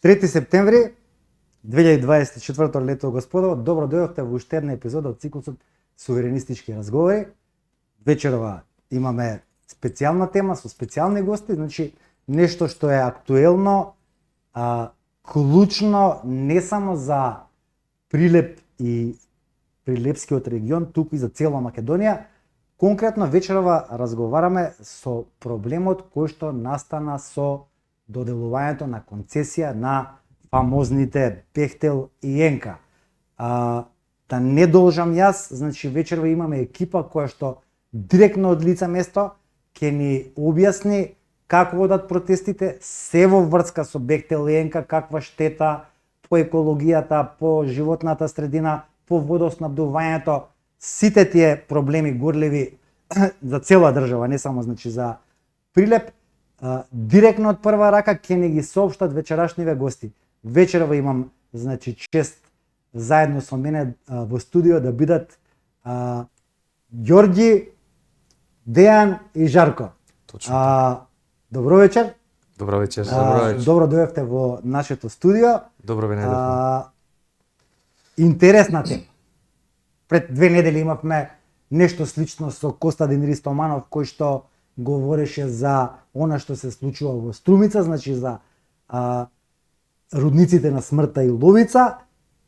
3 септември 2024 лето господово, добро дојдовте во уште една епизода од циклусот Суверенистички разговори. Вечерова имаме специјална тема со специјални гости, значи нешто што е актуелно, клучно не само за Прилеп и Прилепскиот регион, туку и за цела Македонија. Конкретно вечерова разговараме со проблемот кој што настана со доделувањето на концесија на фамозните Бехтел и Енка. Да не должам јас, значи вечерва имаме екипа која што директно од лице место ќе ни објасни како одат протестите, се во врска со Бехтел и Енка, каква штета по екологијата, по животната средина, по водоснабдувањето, сите тие проблеми горливи за цела држава, не само значи за Прилеп, директно од прва рака ќе ни ги соопштат вечерашниве гости. Вечерва имам значи чест заедно со мене во студио да бидат Ѓорѓи, Дејан и Жарко. Точно. Добро вечер. Добро вечер. Добро дојдовте во нашето студио. Добро ве најдовме. Интересна тема. Пред 2 недели имавме нешто слично со Костадин Ристоманов, кој што говореше за она што се случува во Струмица, значи за рудниците на Смртта и Ловица.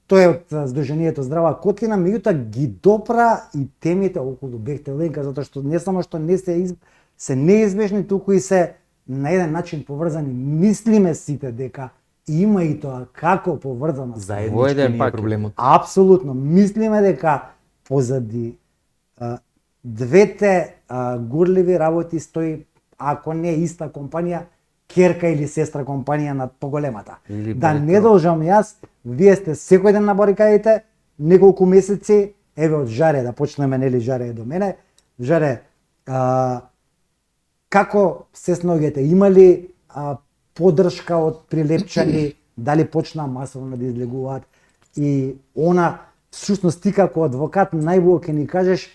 Тој е од Сдруженијето Здрава Котлина, меѓутоа ги допра и темите околу Бехтел и Енка, затоа што не само што не се неизбежни, туку и се на еден начин поврзани. Мислиме сите дека има и тоа како поврзано. Заеднички ни е проблемот. Апсолутно. Мислиме дека позади двете горливи работи стои, ако не иста компанија, керка или сестра компанија над поголемата. Да не должам јас, вие сте секој ден на барикадите, неколку месеци, еве од Жаре, да почнеме, нели Жаре е до мене. Жаре, како се сноѓете? Има ли поддршка од прилепчани, дали почна масовно да излегуваат? И она, всушност ти како адвокат најбој ќе ни кажеш,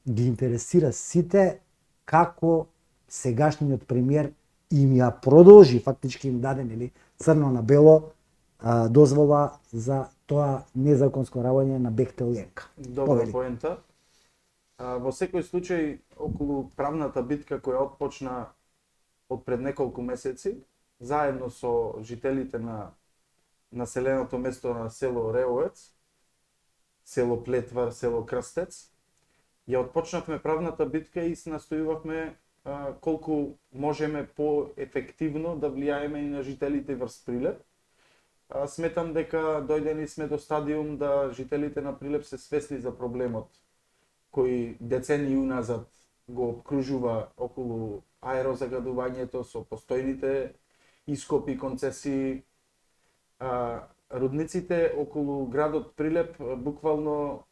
ги интересира сите како сегашниот премиер им ја продолжи, фактички им даде нели црно на бело дозвола за тоа незаконско работење на Бехтел и Енка. Добра поента. Во секој случај, околу правната битка која отпочна од пред неколку месеци, заедно со жителите на населеното место на село Реовец, село Плетвар, село Крстец, ја отпочнавме правната битка и се настојувавме колку можеме по-ефективно да влијаеме и на жителите врз Прилеп. Сметам дека дојдени сме до стадиум да жителите на Прилеп се свесни за проблемот кој децении уназад го обкружува околу аерозагадувањето со постојните ископи, концесии. Рудниците околу градот Прилеп буквално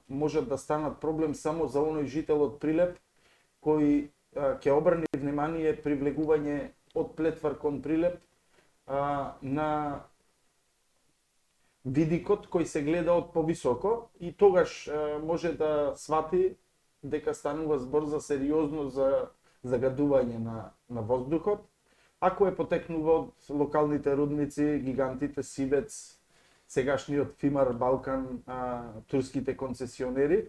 можат да станат проблем само за оној жител од Прилеп кој ќе обрани внимание при влегување од Плетвар кон Прилеп на видикот кој се гледа од повисоко и тогаш може да свати дека станува збор за сериозно за загадување на воздухот, ако е потекнува од локалните рудници, гигантите Сибец, сегашниот Фимар Балкан, турските концесионери.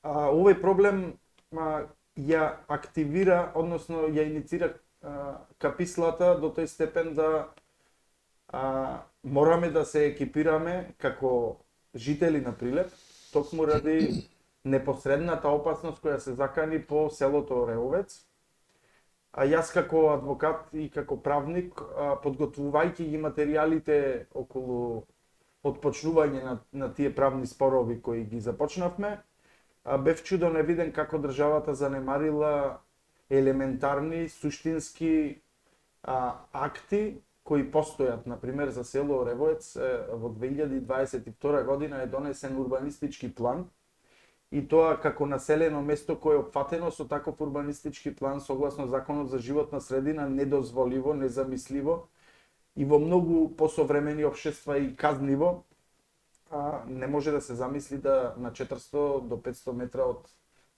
Овој проблем ја активира, односно ја иницира капислата до тој степен да мораме да се екипираме како жители на Прилеп, токму ради непосредната опасност која се закани по селото Реовец. Јас како адвокат и како правник, подготвувајќи ги материјалите околу отпочнување на тие правни спорови кои ги започнавме, бев чудоневиден како државата занемарила елементарни, суштински акти кои постојат. Например, за село Ревоец во 2022 година е донесен урбанистички план и тоа како населено место кое е опфатено со таков урбанистички план согласно Законот за животна средина недозволиво, незамисливо и во многу посовремени општества и казниво. Не може да се замисли да на 400 до 500 метра од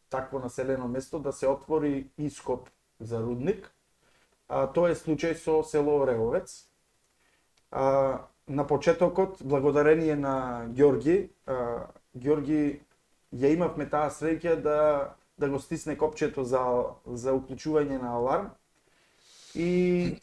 такво населено место да се отвори ископ за рудник. Тоа е случај со село Ореовец. На почетокот, благодарение на Ѓорги, Ѓорги ја имавме таа среќа да го стисне копчето за уклучување на аларм. И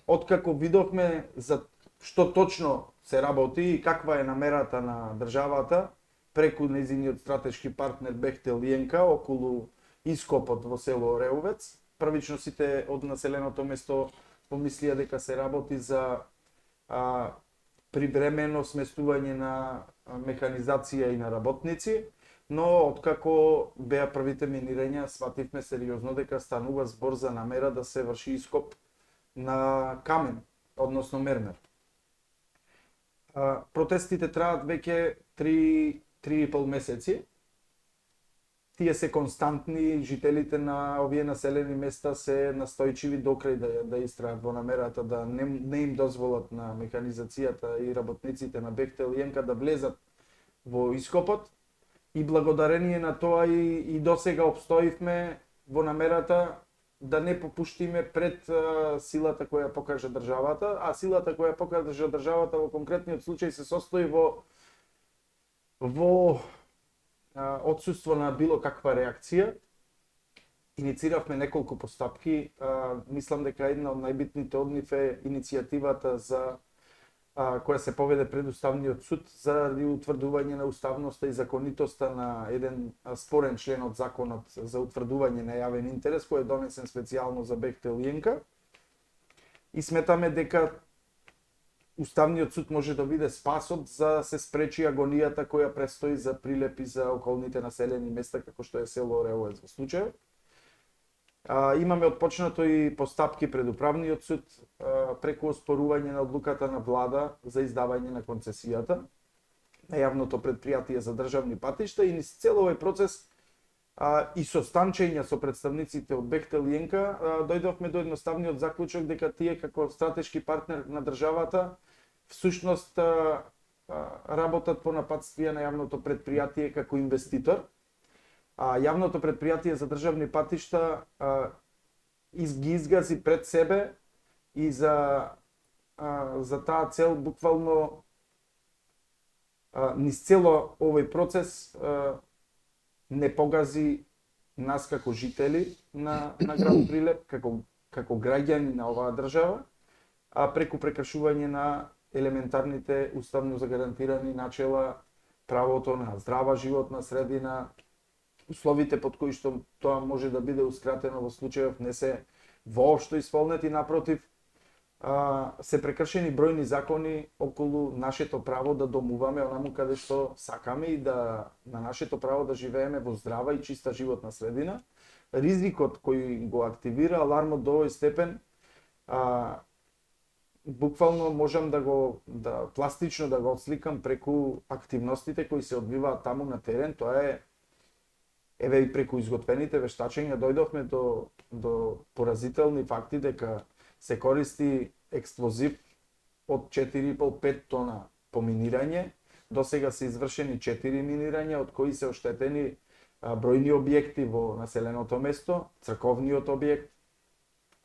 откако видовме за што точно се работи и каква е намерата на државата преку нејзиниот стратешки партнер Бехтел и ЕНК околу ископот во село Ореовец, првично сите од населеното место помислија дека се работи за привремено сместување на механизација и на работници, но откако беа првите минирања, свативме сериозно дека станува збор за намера да се врши ископ на камен, односно мермер. Протестите траат веќе 3,5 месеци. Тие се константни, жителите на овие населени места се настојчиви докрај да истраат во намерата да не им дозволат на механизацијата и работниците на Бехтел и ЕНК да влезат во ископот. И благодарение на тоа и досега обстоивме во намерата да не попуштиме пред силата која покажа државата, а силата која покажа државата во конкретниот случај се состои во отсуство на било каква реакција. Иницииравме неколку постапки. Мислам дека една од најбитните од нив е иницијативата која се поведе пред Уставниот суд заради утврдување на уставноста и законитоста на еден спорен член од законот за утврдување на јавен интерес кој е донесен специјално за Бехтел и ЕНК. И сметаме дека Уставниот суд може да биде спасот за да се спречи агонијата која престои за прилепи за околните населени места како што е село Ореовец во случајот. Имаме отпочнато и постапки пред Управниот суд преку оспорување на одлуката на влада за издавање на концесијата на јавното претпријатие за државни патишта и низ цел овој процес и со станчења со представниците од Бехтел и ЕНК дојдовме до едноставниот заклучок дека тие како стратешки партнер на државата всушност работат по напатствија на јавното претпријатие како инвеститор. Јавното претпријатие за државни патишта ги изгази пред себе и за таа цел буквално низ цело овој процес не погази нас како жители на град Прилеп, како граѓани на оваа држава, а преку прекршување на елементарните уставно загарантирани начела, правото на здрава животна средина, условите под кои што тоа може да биде ускратено во случајов не се воопшто исполнети, напротив, се прекршени бројни закони околу нашето право да домуваме онаму каде што сакаме и на нашето право да живееме во здрава и чиста животна средина. Ризикот кој го активира алармот до овој степен, буквално можам да пластично да го отсликам преку активностите кои се одвиваат таму на терен. Тоа е еве и преку изготвените вештачења дојдовме до поразителни факти дека се користи експлозив од 4,5-5 тона по минирање. До сега се извршени 4 минирања, од кои се оштетени бројни објекти во населеното место, црковниот објект,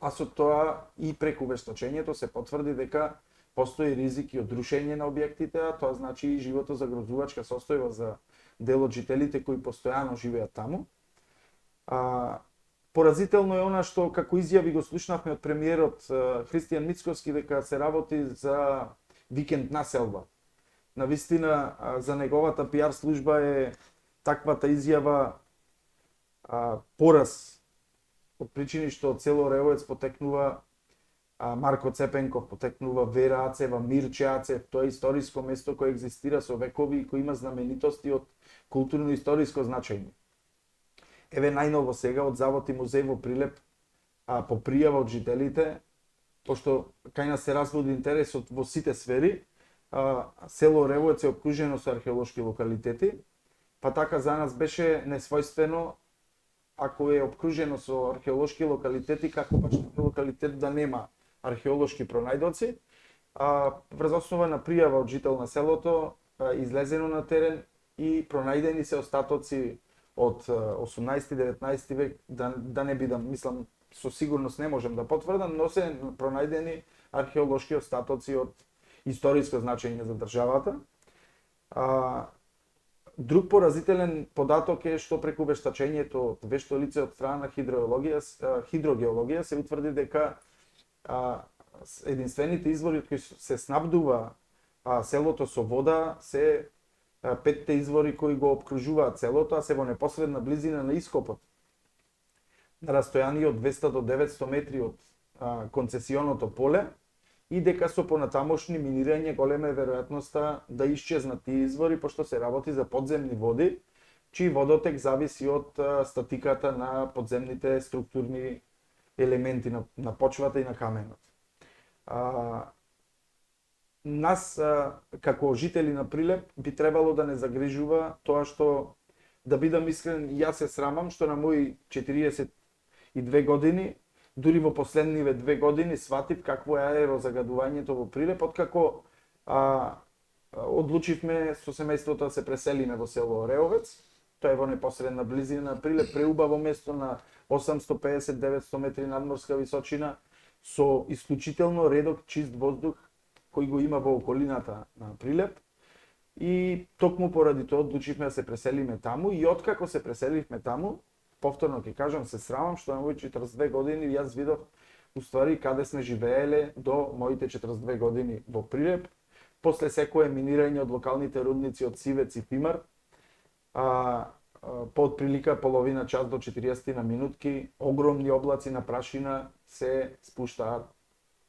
а со тоа и преку вештачењето се потврди дека постои ризик и од рушење на објектите, а тоа значи и животозагрозувачка состојба за дел од жителите кои постојано живеат таму. Поразително е она што како изјави го слушнавме од премиерот Христијан Мицковски дека се работи за викенд населба. Навистина за неговата пиар служба е таквата изјава пораз од причини што од село Ореовец потекнува Марко Цепенков, потекнува Вера Ацева, Мирче Ацев. Тоа е историско место кое екзистира со векови и кој има знаменитости од културно-историско значење. Еве најново сега од Завод и музеј во Прилеп по пријава од жителите, пошто кај нас се разводи интересот во сите сфери, село Ореовец е обкружено со археолошки локалитети, па така за нас беше несвојствено ако е обкружено со археолошки локалитети, како пак локалитет да нема археолошки пронајдоци. Врз основа на пријава од жител на селото, излезено на терен и пронајдени се остатоци од 18-19 век, да не бидам, мислам, со сигурност не можем да потврдам, но се пронајдени археолошки остатоци од историско значење за државата. Друг поразителен податок е што преку вештачењето од вешто лице од страна на хидрогеологија се утврди дека единствените извори од кои се снабдува селото со вода се 5 извори кои го обкружуваат селото, а се во непосредна близина на ископот. На растојание од 200 до 900 метри од концесионото поле, и дека со понатамошни минирање голема е веројатноста да исчезнат тие извори, пошто се работи за подземни води, чиј водотек зависи од статиката на подземните структурни елементи на почвата и на каменот. Нас, како жители на Прилеп, би требало да не загрижува тоа што, да бидам искрен, јас се срамам што на мои 42 години, дури во последниве 2 години, сватив какво е аерозагадувањето во Прилеп, откако одлучивме со семејството да се преселиме во село Ореовец. Тоа е во непосредна близина на Прилеп, преубаво место на 850-900 метри надморска височина, со исклучително редок чист воздух кој го има во околината на Прилеп. И токму поради тоа одлучивме да се преселиме таму, и откако се преселивме таму, повторно ќе кажам, се срамам што на мои 42 години јас видов уствари каде сме живееле до моите 42 години во Прилеп. После секое минирање од локалните рудници од Сивец и Пимар, по отприлика половина час до 40 на минутки, огромни облаци на прашина се спуштаат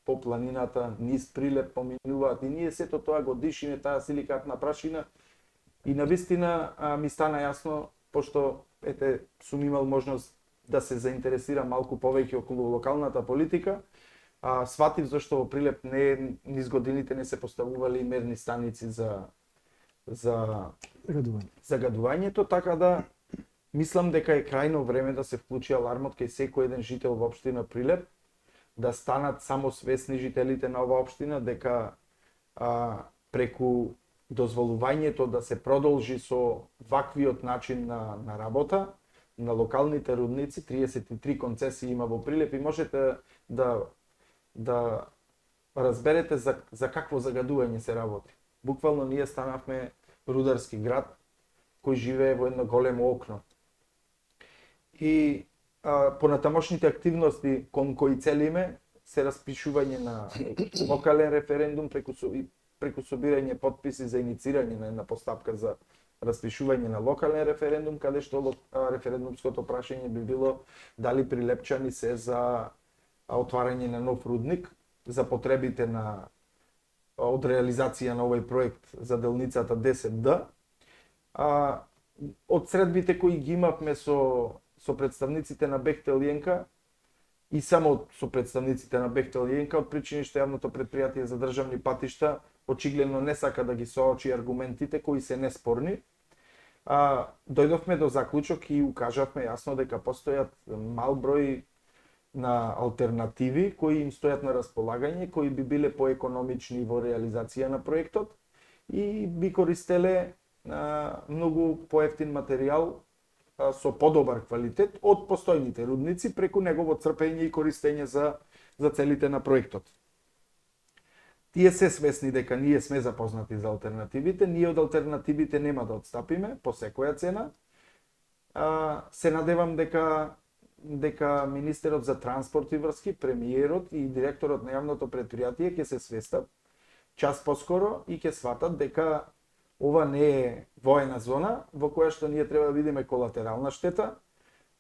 по планината, низ Прилеп поминуваат, и ние сето тоа го дишиме, таа силикатна прашина, и навистина ми стана јасно, пошто сум имал можност да се заинтересирам малку повеќе околу локалната политика, сватив зашто во Прилеп низ годините не се поставували мерни станици за загадувањето, така да мислам дека е крајно време да се вклучи алармот кај секој еден жител во општина Прилеп, да станат само свесни жителите на оваа општина дека преку дозволувањето да се продолжи со ваквиот начин на работа на локалните рудници, 33 концесии има во Прилеп, и можете да разберете за какво загадување се работи. Буквално ние станавме рударски град кој живее во едно големо окно. И понатамошните активности кон кои целиме се распишување на локален референдум преку собирање подписи за иницирање на една постапка за распишување на локален референдум, каде што референдумското прашање би било дали прилепчани се за отварање на нов рудник за потребите од реализација на овој проект за делницата 10D. Од средбите кои ги имавме со представниците на Бехтел и ЕНКА, и само со представниците на Бехтел и ЕНКА, од причини што јавното претпријатие за државни патишта очигледно не сака да ги соочи аргументите кои се неспорни, дојдовме до заклучок и укажавме јасно дека постојат мал број на алтернативи кои им стојат на располагање, кои би биле поекономични во реализација на проектот и би користеле многу поевтин материјал со подобар квалитет од постојните рудници преку негово црпење и користење за целите на проектот. Тие се свесни дека ние сме запознати за алтернативите, ние од алтернативите нема да отстапиме по секоја цена. Се надевам дека министерот за транспорт и врски, премиерот и директорот на јавното претпријатие ќе се свестат час поскоро и ќе сватат дека ова не е воена зона во која што ние треба да видиме колатерална штета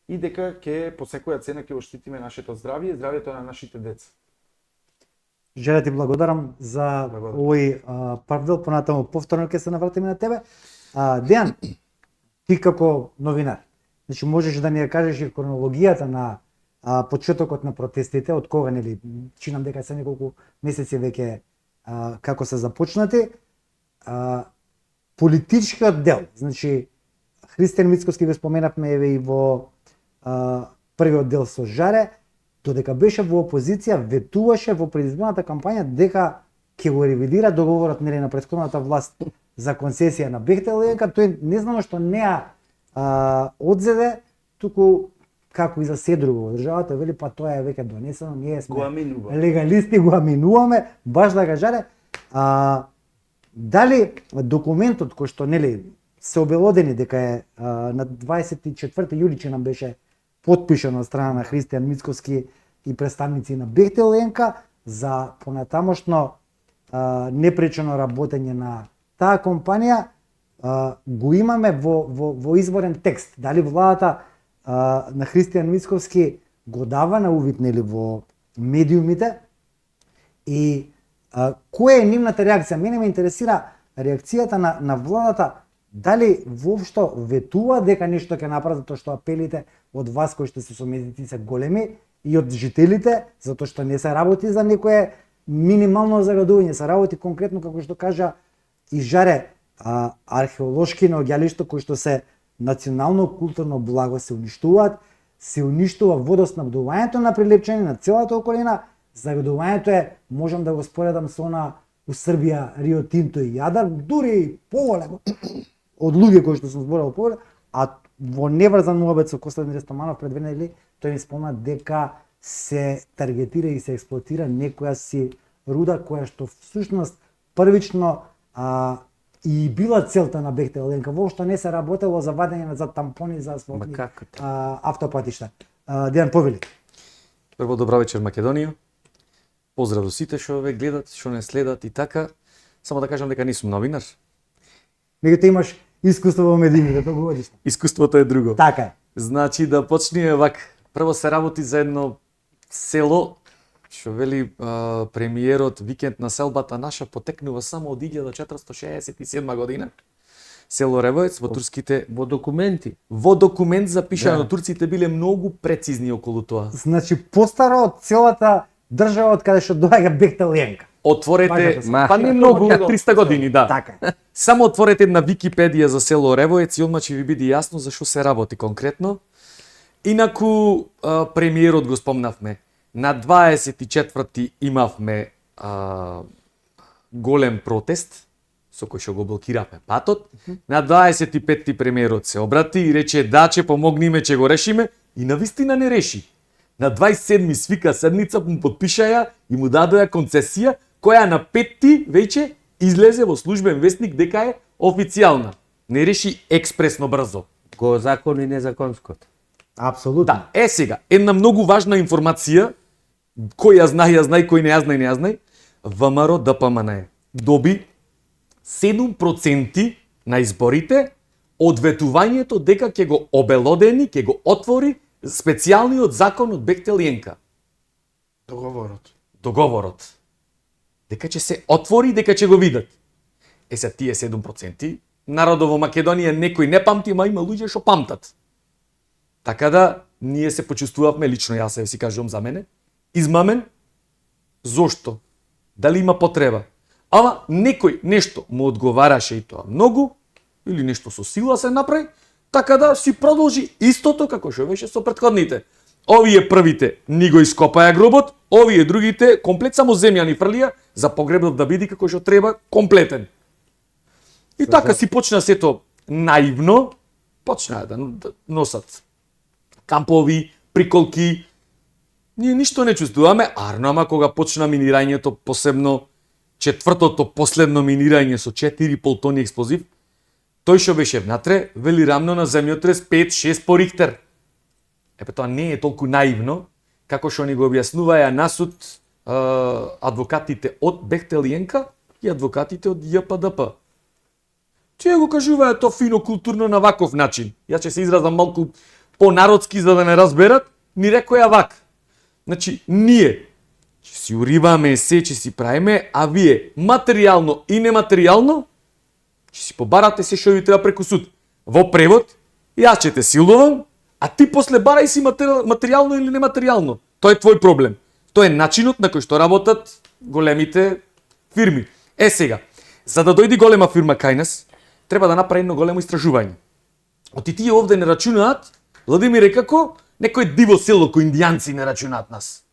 и дека ќе по секоја цена ќе оштитиме нашето здравје и здравјето на нашите деца. Желе ти благодарам за овој прв дел, понатаму повторно ќе се навратиме на тебе. Дејан, ти како новинар, значи можеш да ни ја кажеш и хронологијата на почетокот на протестите, од кога, нели, чинам дека се неколку месеци веќе како се започнати. Политичкиот дел, значи Христијан Мицкоски ве споменавме еве и во првиот дел со Жаре, додека беше во опозиција, ветуваше во предизборната кампања дека ќе го ревидира договорот на претходната власт за концесија на Бехтел и ЕНКА. Тој не знам што не ја одзеде, туку како и за се друго во државата, вели па тоа е веќе донесено, ние Го сме аминува. легалисти, го аминуваме, баш да кажаре. Дали документот кој што нели се обелодени дека е на 24 јули че нам беше потпишан од страна на Христијан Мицковски и представници на Бехтел Ленка за понатамошно непречено работење на таа компанија, го имаме во изворен текст. Дали владата на Христијан Мицковски го дава на увид нели во медиумите и која е нивната реакција? Мене ме интересира реакцијата на владата, дали воопшто ветува дека нешто ќе направи, затоа што апелите од вас кои што се сомедици се големи и од жителите, затоа што не се работи за некое минимално загадување, се работи конкретно како што кажа и Жаре, археолошки наоѓалишта кои што се национално културно благо се уништуваат, се уништува водоснабдувањето на Прилепчани, на целата околина, загадувањето е, можам да го споредам со она у Србија, Рио Тинто и Јадар, дури поголемо од луѓе кои што сум зборал поголемо, а во неврзан муабет со Костадин Рестоманов пред 2 недели, тој ми спомна дека се таргетира и се експлоатира некоја си руда која што всушност првично и била целта на Бехтел Ленка, воопшто не се работело за вадење за тампони за асфалтни автопатишта. Дејан повели. Прво добра вечер Македонија. Поздрав до сите што ве гледат, што не следат и така. Само да кажам дека не сум новинар. Меѓутоа имаш искуство во медиумите, тогогодишно. Искуството е друго. Така е. Значи да почне вак. Прво се работи за едно село, што вели премиерот, викенд на селбата наша потекнува само од 1467 година. Село Ревоец во турските Во документи. во документ запишано, турците биле многу прецизни околу тоа. Значи постаро од целата држава од каде што доаѓа Бехтел Ленка. Отворете, Ма. па не многу, 300 години, да. Така е. Само отворете една Википедија за село Ревоец и одма ќе ви биде јасно за што се работи конкретно. Инаку премиерот го спомнавме. На 24-ти имавме голем протест со кој што го блокиравме патот. На 25-ти премиерот се обрати и рече да, че помогниме, че го решиме и навистина не реши. На 27-ми свика седница, му подпишаја и му дадоја концесија која на 5-ти веќе излезе во службен вестник дека е официјална. Не реши експресно брзо. Го закони незаконското. Апсолутно. Да, сега, една многу важна информација, кој ја знај, кој не ја знај, ВМРО ДПМН доби 7% на изборите од ветувањето дека ќе го обелодени, ќе го отвори специјалниот закон од Бехтел Ленка. Договорот. Дека ќе се отвори, дека ќе го видат. Се тие 7%, народот во Македонија некој не памти, ма има луѓе што памтат. Така да, ние се почувствувавме, лично јас се си кажувам за мене, измамен. Зошто? Дали има потреба? Ама некој нешто му одговараше и тоа многу, или нешто со сила се направи, така да си продолжи истото како што беше со претходните. Овие првите ни го ископаја гробот, овие другите комплет само земја ни фрлија за погребот да биде како што треба, комплетен. И така си почна сето наивно, почнаа да носат кампови, приколки. Ние ништо не чувствуваме, ама кога почна минирањето, посебно четвртото последно минирање со 4,5 тони експлозив, тој што беше внатре, вели рамно на земјотрес 5-6 по Рихтер. Тоа не е толку наивно, како што ни го објаснуваја насуд адвокатите од Бехтел Ленка и адвокатите од ЈПДП. Тие го кажуваат тоа фино културно на ваков начин. Ја ќе се изразам малку по-народски за да не разберат, ни рекоја вак. Значи, ние ќе си уриваме се, ќе си правиме, а вие материјално и нематеријално ќе си побарате се што ви треба преку суд. Во превод, јас ќе те силувам, а ти после барај си материјално или нематеријално. Тоа е твој проблем. Тоа е начинот на кој што работат големите фирми. Сега, за да дојде голема фирма кај нас, треба да направи едно големо истражување. Оти тие овде не рачунаат, Владимир е како некој диво село кој индијанци не рачунаат нас.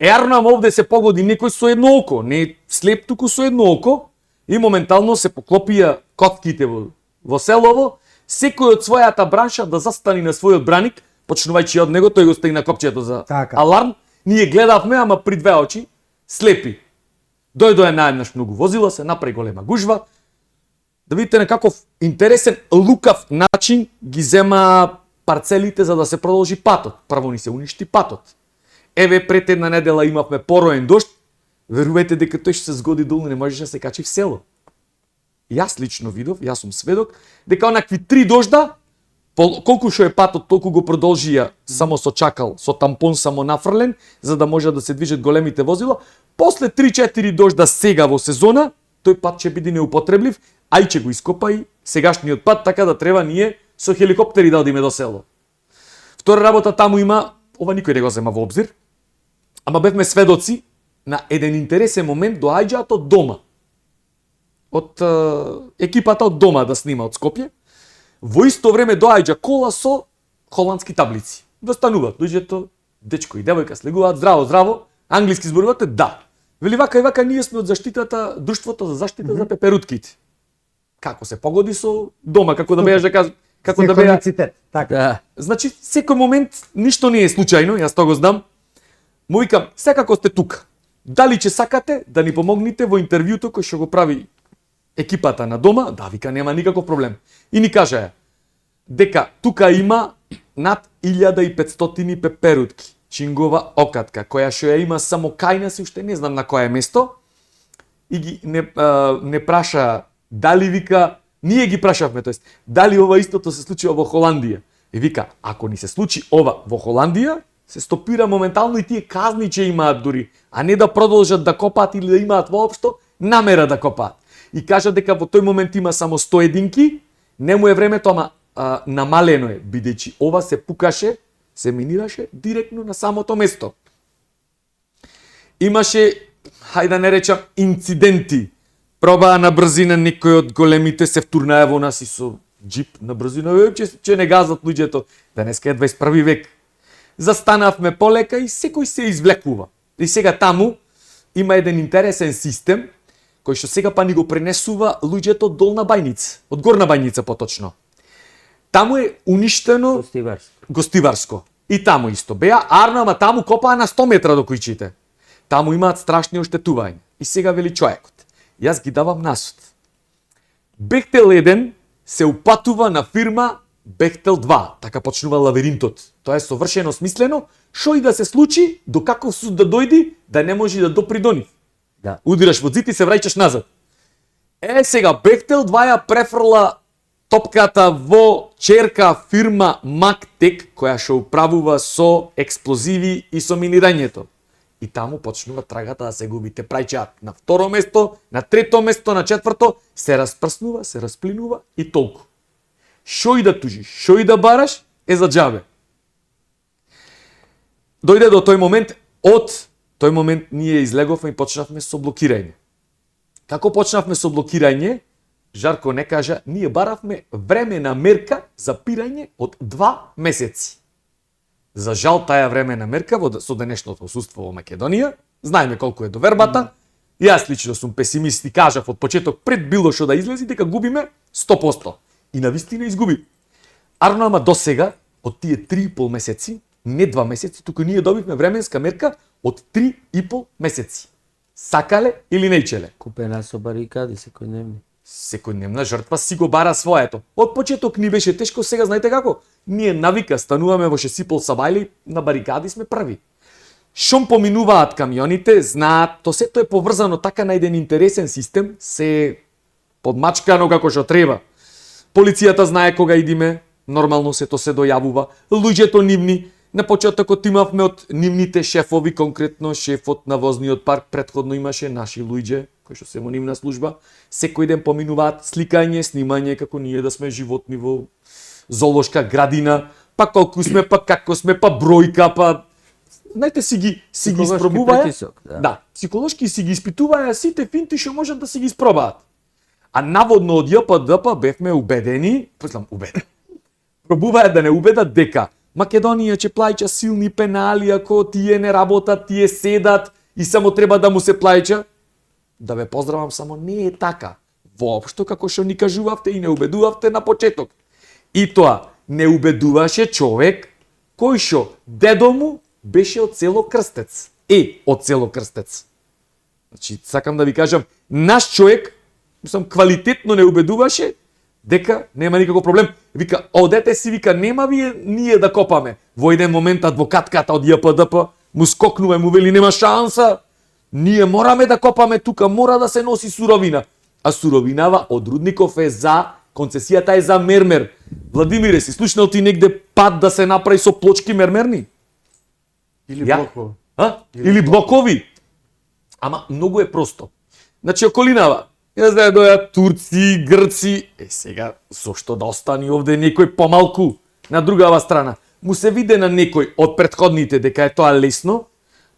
Ернам овде се погоди некој со едно око, не слеп туку со едно око, и моментално се поклопија котките во селово, секој од својата бранша да застани на својот браник, почнувајќи од него, тој го стегна копчето за Така. аларм, ние гледавме, ама при две очи, слепи. Дојдоа наеднаш многу возила, се направи голема гужва. Да видите на каков интересен, лукав начин ги зема парцелите за да се продолжи патот. Прво ни се уништи патот. Еве пред една недела имавме пороен дожд, верувајте дека тој што се згоди долу не можеше да се качи в село. Јас лично видов, јас сум сведок, дека онакви 3 дожда, колку што е патот, толку го продолжија само со чакал, со тампон само нафрлен, за да може да се движат големите возила. После 3-4 дожда сега во сезона, тој пат ќе биде неупотреблив, а и ќе го ископа и сегашниот пат, така да треба ние со хеликоптери да одиме до село. Втора работа таму има, ова никој не го зема во обзир, ама бевме сведоци на еден интересен момент доаѓаат од дома. Од екипата од дома да снима од Скопје. Во исто време доаѓа кола со холандски таблици. Да стануваат луѓето, дечко и девојка слегуваат, здраво, здраво, англиски зборувате, да. Вели вака и вака ние сме од заштитата, друштвото за заштита за пеперутките. Како се погоди со дома, како да беаш да кажам, како да беа. Синхроницитет, така. Да. Значи, секој момент ништо не е случајно, јас тоа го знам. Му викам, секако сте тука. Дали ќе сакате да ни помогнете во интервјуто кој што го прави екипата на дома? Да, вика, нема никаков проблем. И ни кажа дека тука има над 1500 пеперутки, чингова окатка, која што ја има само кај нас, уште не знам на кое место, и ги не праша дали, вика, ние ги прашавме, тоест, дали ова истото се случува во Холандија. И вика, ако ни се случи ова во Холандија, се стопира моментално и тие казни ќе имаат дури, а не да продолжат да копаат или да имаат воопшто намера да копаат. И кажа дека во тој момент има само 100 единки, не му е времето, ама намалено е, бидејќи ова се пукаше, се минираше директно на самото место. Имаше, хајде да не речам, инциденти. Пробаа на брзина некој од големите се втурнаа во нас и со джип на брзина, че не газат луѓето. Денеска е 21 век. Застанавме полека и секој се извлекува. И сега таму има еден интересен систем, кој што сега па ни го пренесува луѓето од долна бајница, од горна бајница поточно. Таму е уништено Гостиварско. гостиварско. И таму исто. Беа арно, ама таму копаа на 100 метра до кујчите. Таму имаат страшни оштетувања. И сега вели човекот, јас ги давам насуд. Бехтел 1 се упатува на фирма Бехтел 2. Така почнува лавиринтот. Тоа е совршено смислено, што и да се случи, до каков суд да дојди, да не може да допри до нив. Да. Удираш во зид и се враќаш назад. Сега Бехтел 2 ја префрла топката во черка фирма Мактек, која што управува со експлозиви и со минирањето. И таму почнува трагата да се губи. Те праќаат на второ место, на трето место, на четврто, се распрснува, се расплинува и толку. Шо и да тужиш, шо и да бараш, е за џабе. Дојде до тој момент, од тој момент ние излеговме и почнавме со блокирање. Како почнавме со блокирање, Жарко не кажа, ние баравме времена мерка за пирање од 2 месеци. За жал, таа времена мерка со денешното осуство во Македонија, знаеме колку е довербата, јас лично сум песимист и кажав од почеток пред било што да излези дека губиме 100%. И навистина изгуби. Арно, ама до сега, од тие 3,5 месеци, не 2 месеци, туку ние добивме временска мерка од 3,5 месеци. Сакале или нејчеле? Купена со барикади секојдневни. Секојдневна жртва си го бара своето. Од почеток ни беше тешко, сега знаете како? Ние навика стануваме во Шесипол Сабајли, на барикади сме први. Шом поминуваат камионите, знаат, то сето е поврзано така на еден интересен систем, се подмачкано како што треба. Полицијата знае кога идиме, нормално сето се дојавува, луѓето нивни, на почетокот имавме од нивните шефови, конкретно шефот на возниот парк, претходно имаше наши луѓе, кои што се во нивна служба, секој ден поминуваат сликање, снимање, како ние да сме животни во зоолошка градина, па колку сме, па како сме, па бројка, па знаете си ги испробуваја. Притисок, да. Да, психолошки си ги испитуваја сите финти што можат да си ги испробаат. А наводно од ЈПДП бевме убедени, пробуваат да не убедат дека Македонија ќе плаќа силни пенали ако тие не работат, тие седат и само треба да му се плаќа. Да ве поздравам, само не е така. Воопшто како што ни кажувавте и не убедувавте на почеток. И тоа не убедуваше човек кој шо дедо му беше од село Крстец. Од село Крстец. Значи, сакам да ви кажам, наш човек, мислам, квалитетно не убедуваше дека нема никаков проблем. Вика, одете си, вика, нема вие ние да копаме. Во еден момент адвокатката од ЈПДП му скокнува и му вели, нема шанса. Ние мораме да копаме тука, мора да се носи суровина. А суровинава од рудников е за, концесијата е за мермер. Владимире, си слушнал ти негде пат да се направи со плочки мермерни? Или Ја? блокови. Или блокови. Ама многу е просто. Значи околинава, ја знае доја турци, грци, сега зошто да остани овде некој помалку на другава страна? Му се виде на некој од претходните дека е тоа лесно,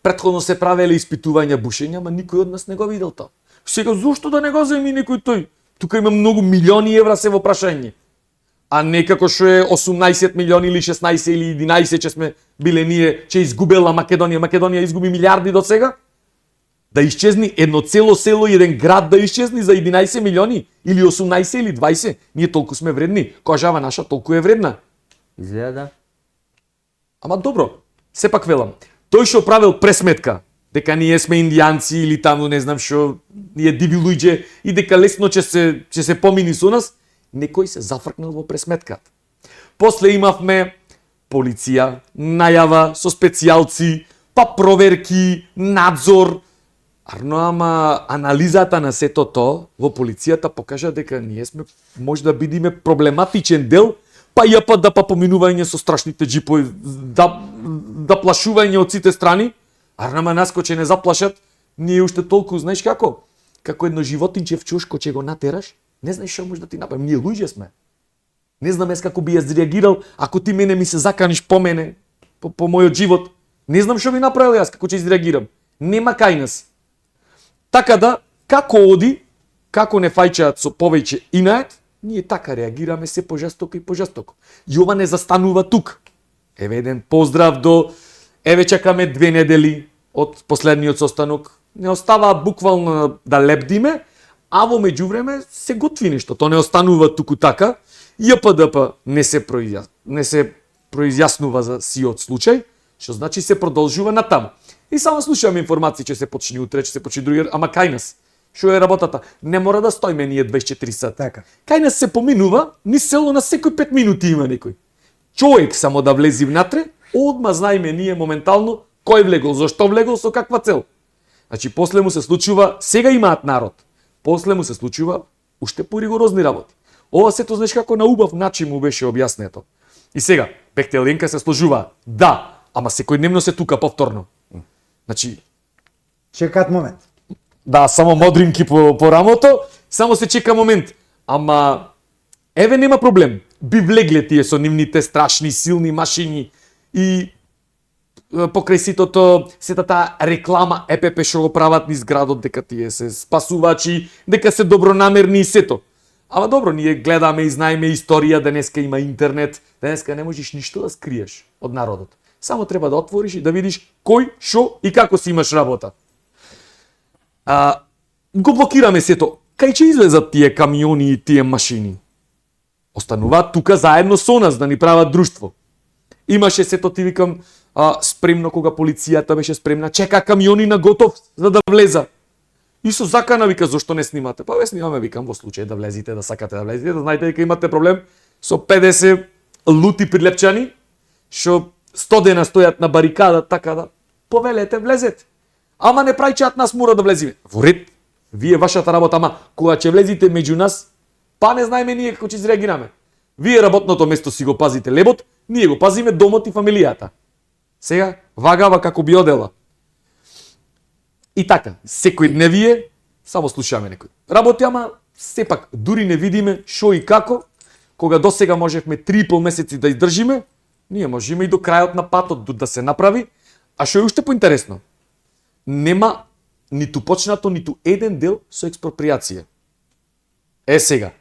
претходно се правеле испитувања бушења, ама никој од нас не го видел тоа. Сега зошто да не го земи некој тој? Тука има многу милиони евра се во прашање. А некако што е 18 милиони или 16 или 11 че сме биле ние, че изгубела Македонија. Македонија изгуби милиарди до сега. Да исчезни едно цело село и еден град да исчезни за 11 милиони или 18 или 20. Ние толку сме вредни. Кожава наша толку е вредна. Изгледа да. Ама добро, сепак велам. Тој што правил пресметка дека ние сме индијанци или таму не знам што, ние диви луѓе и дека лесно ќе се помини со нас, некој се зафркнал во пресметката. После имавме полиција, најава со специјалци, па проверки, надзор. Арно, ама анализата на сето тоа во полицијата покажа дека ние сме може да бидиме проблематичен дел, па ЈПД па поминување со страшните джипови, да плашување од сите страни. Арнама нас кој ќе не заплашат, ние уште толку, знаеш како? Како едно животинче в чушко ќе го натераш, не знаеш што може да ти направи. Ние луѓе сме. Не знам јас како би јас реагирал ако ти мене ми се заканиш по мене, по мојот живот. Не знам што би направил јас, како ќе изреагирам. Нема кај нас. Така да, како оди, како не фајчаат со повеќе инает, ние така реагираме се пожестоко и пожестоко. И ова не застанува тук. Еве еден поздрав до, еве чекаме 2 недели од последниот состанок. Не остава буквално да лепдиме, а во меѓувреме се готви нешто. Тоа не останува туку така. ЈПДП не се произјаснува за сиот случај, што значи се продолжува натаму. И само слушаме информации че се почни утре, че се почни други, ама кај нас? Што е работата? Не мора да стоиме ние 24 сата. Така. Кај нас се поминува, ни село на секој 5 минути има некој. Човек само да влези внатре, одма знаеме ние моментално кој влегол, зашто влегол, со каква цел. Значи после му се случува, сега имаат народ. После му се случува уште поригорозни работи. Ова сето знаеш како на убав начин му беше објаснето. И сега, Бехтеленка се сложува. Да, ама секојдневно се тука повторно. Значи, Чекаат момент. да, само модринки по рамото, само се чека момент. Ама, еве нема проблем. Би влегле тие со нивните страшни, силни машини и покрај ситото, сета таа реклама ЕПП што го прават низ градот, дека тие се спасувачи, дека се добронамерни и сето. Ама добро, ние гледаме и знаеме историја, денеска има интернет, денеска не можеш ништо да скриеш од народот. Само треба да отвориш и да видиш кој, шо и како си имаш работа. Го блокираме сето. Кај ќе излезат тие камиони и тие машини? Остануваат тука заедно со нас да ни прават друштво. Имаше сето, ти викам, спремно кога полицијата беше спремна, чека камиони на готов за да влеза. И со закана вика, зошто не снимате? Па ве снимаме, викам, во случај да влезите, да сакате да влезите, да знаете дека имате проблем со 50 лути прилепчани, што 100 дена стојат на барикада, така да повелете, влезете. Ама не прајчаат нас мора да влезиме. Во ред, вие вашата работа, ама кога ќе влезите меѓу нас, па не знаеме ние како ќе изреагираме. Вие работното место си го пазите лебот, ние го пазиме домот и фамилијата. Сега, вагава како би одела. И така, секојдневие, само слушаме некој. Работи, ама сепак, дури не видиме шо и како, кога досега можевме 3,5 месеци да издржиме, ние можеме и до крајот на патот да се направи, а што е уште поинтересно, нема ниту почнато ниту еден дел со експроприација. Сега,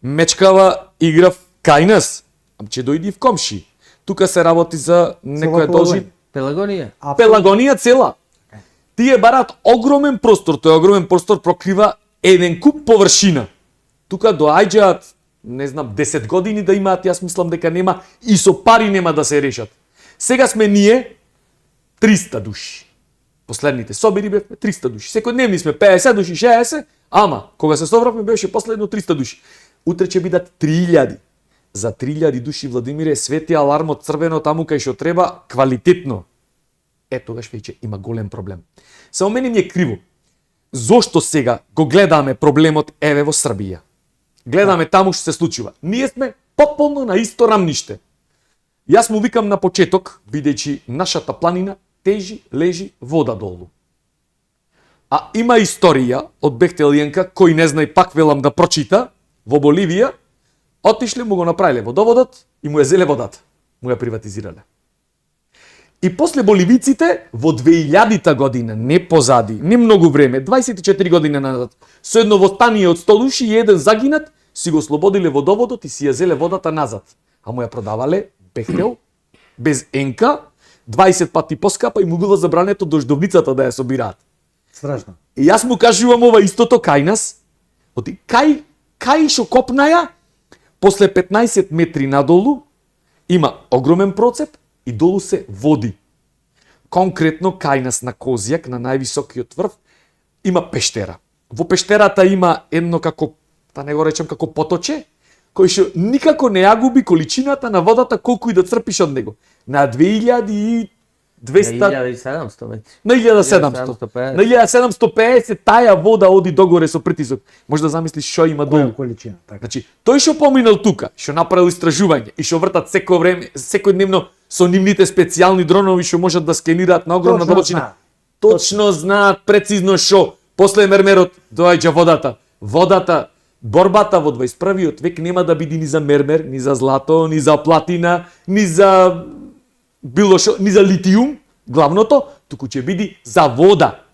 мечкава играв кај нас, ам ќе дојди в комши. Тука се работи за некоја должи Пелагонија. Пелагонија цела. Тие бараат огромен простор, тој огромен простор покрива еден куп површина. Тука доаѓаат, не знам, 10 години да имаат, јас мислам дека нема и со пари нема да се решат. Сега сме ние 300 души. Последните собери бевме 300 души. Секојдневни сме 50 души, 60, ама кога се собравме беше последно 300 души. Утре ќе бидат 3000. За 3000 души, Владимире, свети алармот црвено таму кај што треба, квалитетно. Тогаш веќе има голем проблем. Само мене ми е криво. Зошто сега го гледаме проблемот еве во Србија? Гледаме таму што се случува. Ние сме потполно на исто рамниште. Јас му викам на почеток, бидејќи нашата планина тежи, лежи вода долу. А има историја од Бехтел Јенка, кој не знае, пак велам да прочита, во Боливија, отишле му го направиле водоводот и му ја зеле водата. Му ја приватизирале. И после боливиците во 2000-та година, не позади, не многу време, 24 години назад, со едно востание од 100 души и еден загинат, си го слободиле водоводот и си ја зеле водата назад. А му ја продавале Бехтел, без енка, 20 пати поскапа и му било забрането дождовницата да ја собираат. Страшно. И јас му кажувам ова истото кај нас, кај шо копнаја, после 15 метри надолу, има огромен процеп и долу се води. Конкретно кај нас на Козјак, на највисокиот врв, има пештера. Во пештерата има едно како, да не го речем како поточе, кој што никако не ја губи количината на водата колку и да црпиш од него. На 2200... 1700 метри. На 1700. На 1750 таја вода оди догоре со притисок. Може да замислиш што има долу. Која количина, така. Значи, тој што поминал тука, што направил истражување и што вртат секој време, секојдневно со нивните специјални дронови што можат да скенираат на огромна дълбочина. Точно знаат прецизно што после мермерот доаѓа водата. Водата, борбата во 21-виот век нема да биде ни за мермер, ни за злато, ни за платина, ни за било шо, ни за литиум, главното, туку ќе биде за вода.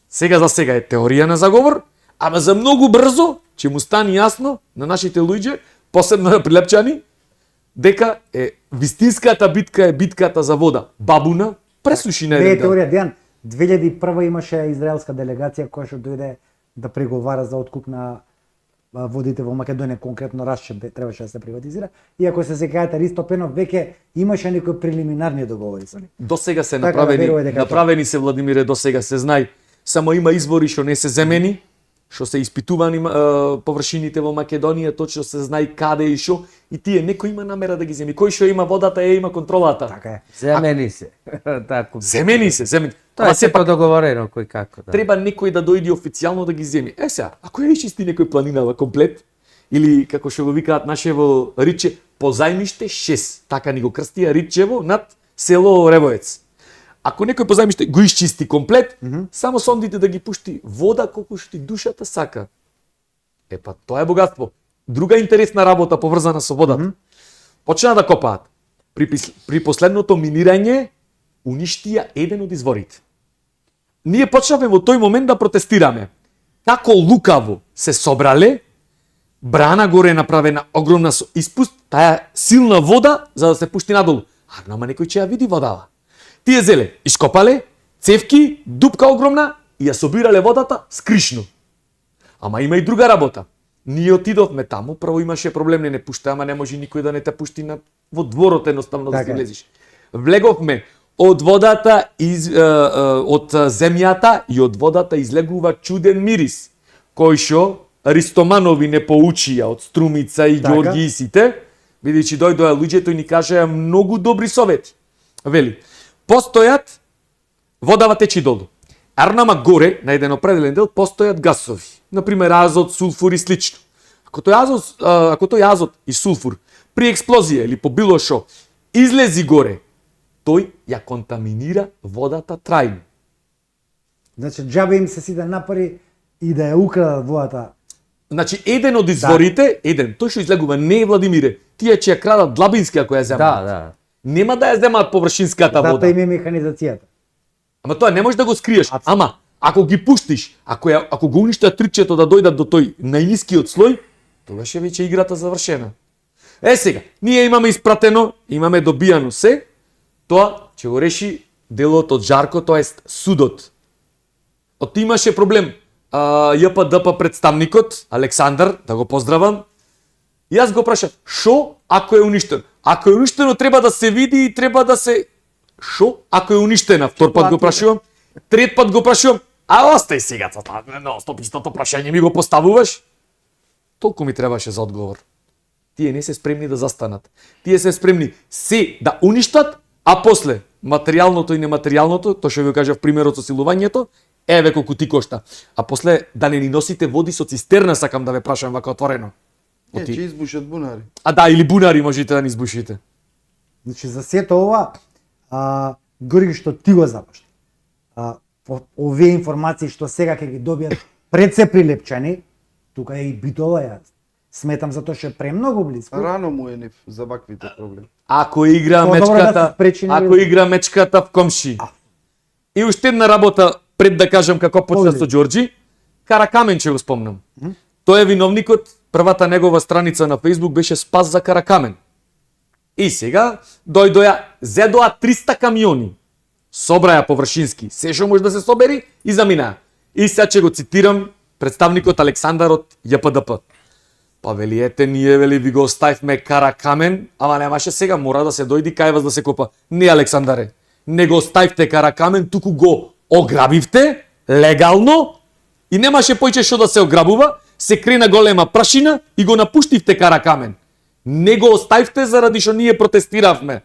Сега за сега е теорија на заговор, ама за многу брзо ќе му стане јасно на нашите луѓе, посебно на прилепчани, дека е вистинската битка е битката за вода. Бабуна пресуши на Не е еден дел. теорија, Дејан. 2001 имаше израелска делегација која што дојде да преговара за откуп на водите во Македонија, конкретно Рашче требаше да се приватизира. И ако се сеќавате, Ристо Пенов веќе имаше некои прелиминарни договори со нив. До сега се Така да направени, верува дека направени се, Владимире, до сега се знае. Само има извори што не се земени, што се испитувани површините во Македонија, точно се знае каде и што, и тие некој има намера да ги земи. Кој што има водата, има контролата. Така е. Земени се. Тако. Земени се, земени. Тоа Ама е сепак договорено кој како. Да. треба некој да дојде официјално да ги земи. Сега, ако ја исчисти некој планинава комплет, или како што го викаат нашево Риче, позајмиште 6, така ни го крстија Ричево над село Ревоец. Ако некој позајмиште го исчисти комплет, само сондите да ги пушти вода колку што ти душата сака. Па тоа е богатство. Друга интересна работа поврзана со водата. Почна да копаат. При последното минирање уништија еден од изворите. Ние почнавме во тој момент да протестираме. Како лукаво се собрале, брана горе е направена огромна со испуст, таа силна вода за да се пушти надолу. А нама некој ќе ја види водава. Тие зеле, ископале, цевки, дупка огромна и ја собирале водата скришно. Ама има и друга работа. Ние отидовме таму, прво имаше проблем, не пушта, ама не може никој да не те пушти во дворот едноставно да Така си е. влезиш. Влеговме од водата, од земјата и од водата излегува чуден мирис, кој што Ристоманови не поучија од Струмица и Така. Ѓорги и сите, бидејќи дојдоа луѓето и ни кажаа многу добри совети. Вели, постојат, водава течи долу. Арнама горе, на еден определен дел, постојат гасови. Например, азот, сулфур и слично. Ако тој азот и сулфур при експлозија или по било шо излези горе, тој ја контаминира водата трајно. Значи, џабе им се сите напори и да ја украдат водата. Значи, еден од изворите, тој што излегува, не е Владимире, тие ќе ја крадат длабински ако ја земат. Да. Нема да ја земат површинската Затоа вода. им е механизацијата. Ама тоа не можеш да го скриеш. Ама, ако ги пуштиш, ако го уништат тричето да дојдат до тој најнискиот слој, тогаш е веќе играта завршена. Сега, ние имаме испратено, имаме добијано се, тоа ќе го реши делот од Жарко, тоест судот. Имаше проблем. ЈПДП представникот, Александар, да го поздравам, и јас го прашав, шо ако е уништен? Ако е уништено, треба да се види и треба да се... Шо? Ако е уништена, втор пат го прашувам, трет пат го прашувам, а остај сега, но стопистото прашање ми го поставуваш? Толку ми требаше за одговор. Тие не се спремни да застанат. Тие се спремни се да уништат, а после материјалното и нематеријалното, тоа што ви кажав примерот со силувањето, еве колку ти кошта. А после да не ни носите води со цистерна, сакам да ве прашам вака отворено. Ќе избушат бунари. А да, или бунари можете да ни избушите. Значи за сето ова, Георги, што ти го запашта. По овие информации што сега ќе ги добијат пред се прилепчани, тука е и битова ја. Сметам затоа што е премногу близко. Рано му е нив за ваквите проблеми. Ако игра Подобро да мечката, се спречи, нели? ако игра мечката в комши. И уште една работа пред да кажам како почна Овде. со Ѓорџи, Каракамен ќе го спомнам. Тој е виновникот, првата негова страница на Facebook беше Спас за Каракамен. И сега зедоа 300 камиони. Собраја површински, се што може да се собери и заминаа. И сега ќе го цитирам представникот Александар од ЈПДП. Па вели, ете, ние вели ви го оставивме Каракамен, ама немаше сега, мора да се дојди кај вас да се копа. Не, Александаре, не го оставивте Каракамен, туку го ограбивте, легално, и немаше поиќе што да се ограбува, се крена голема прашина и го напуштивте Каракамен. Не го оставивте заради што ние протестиравме.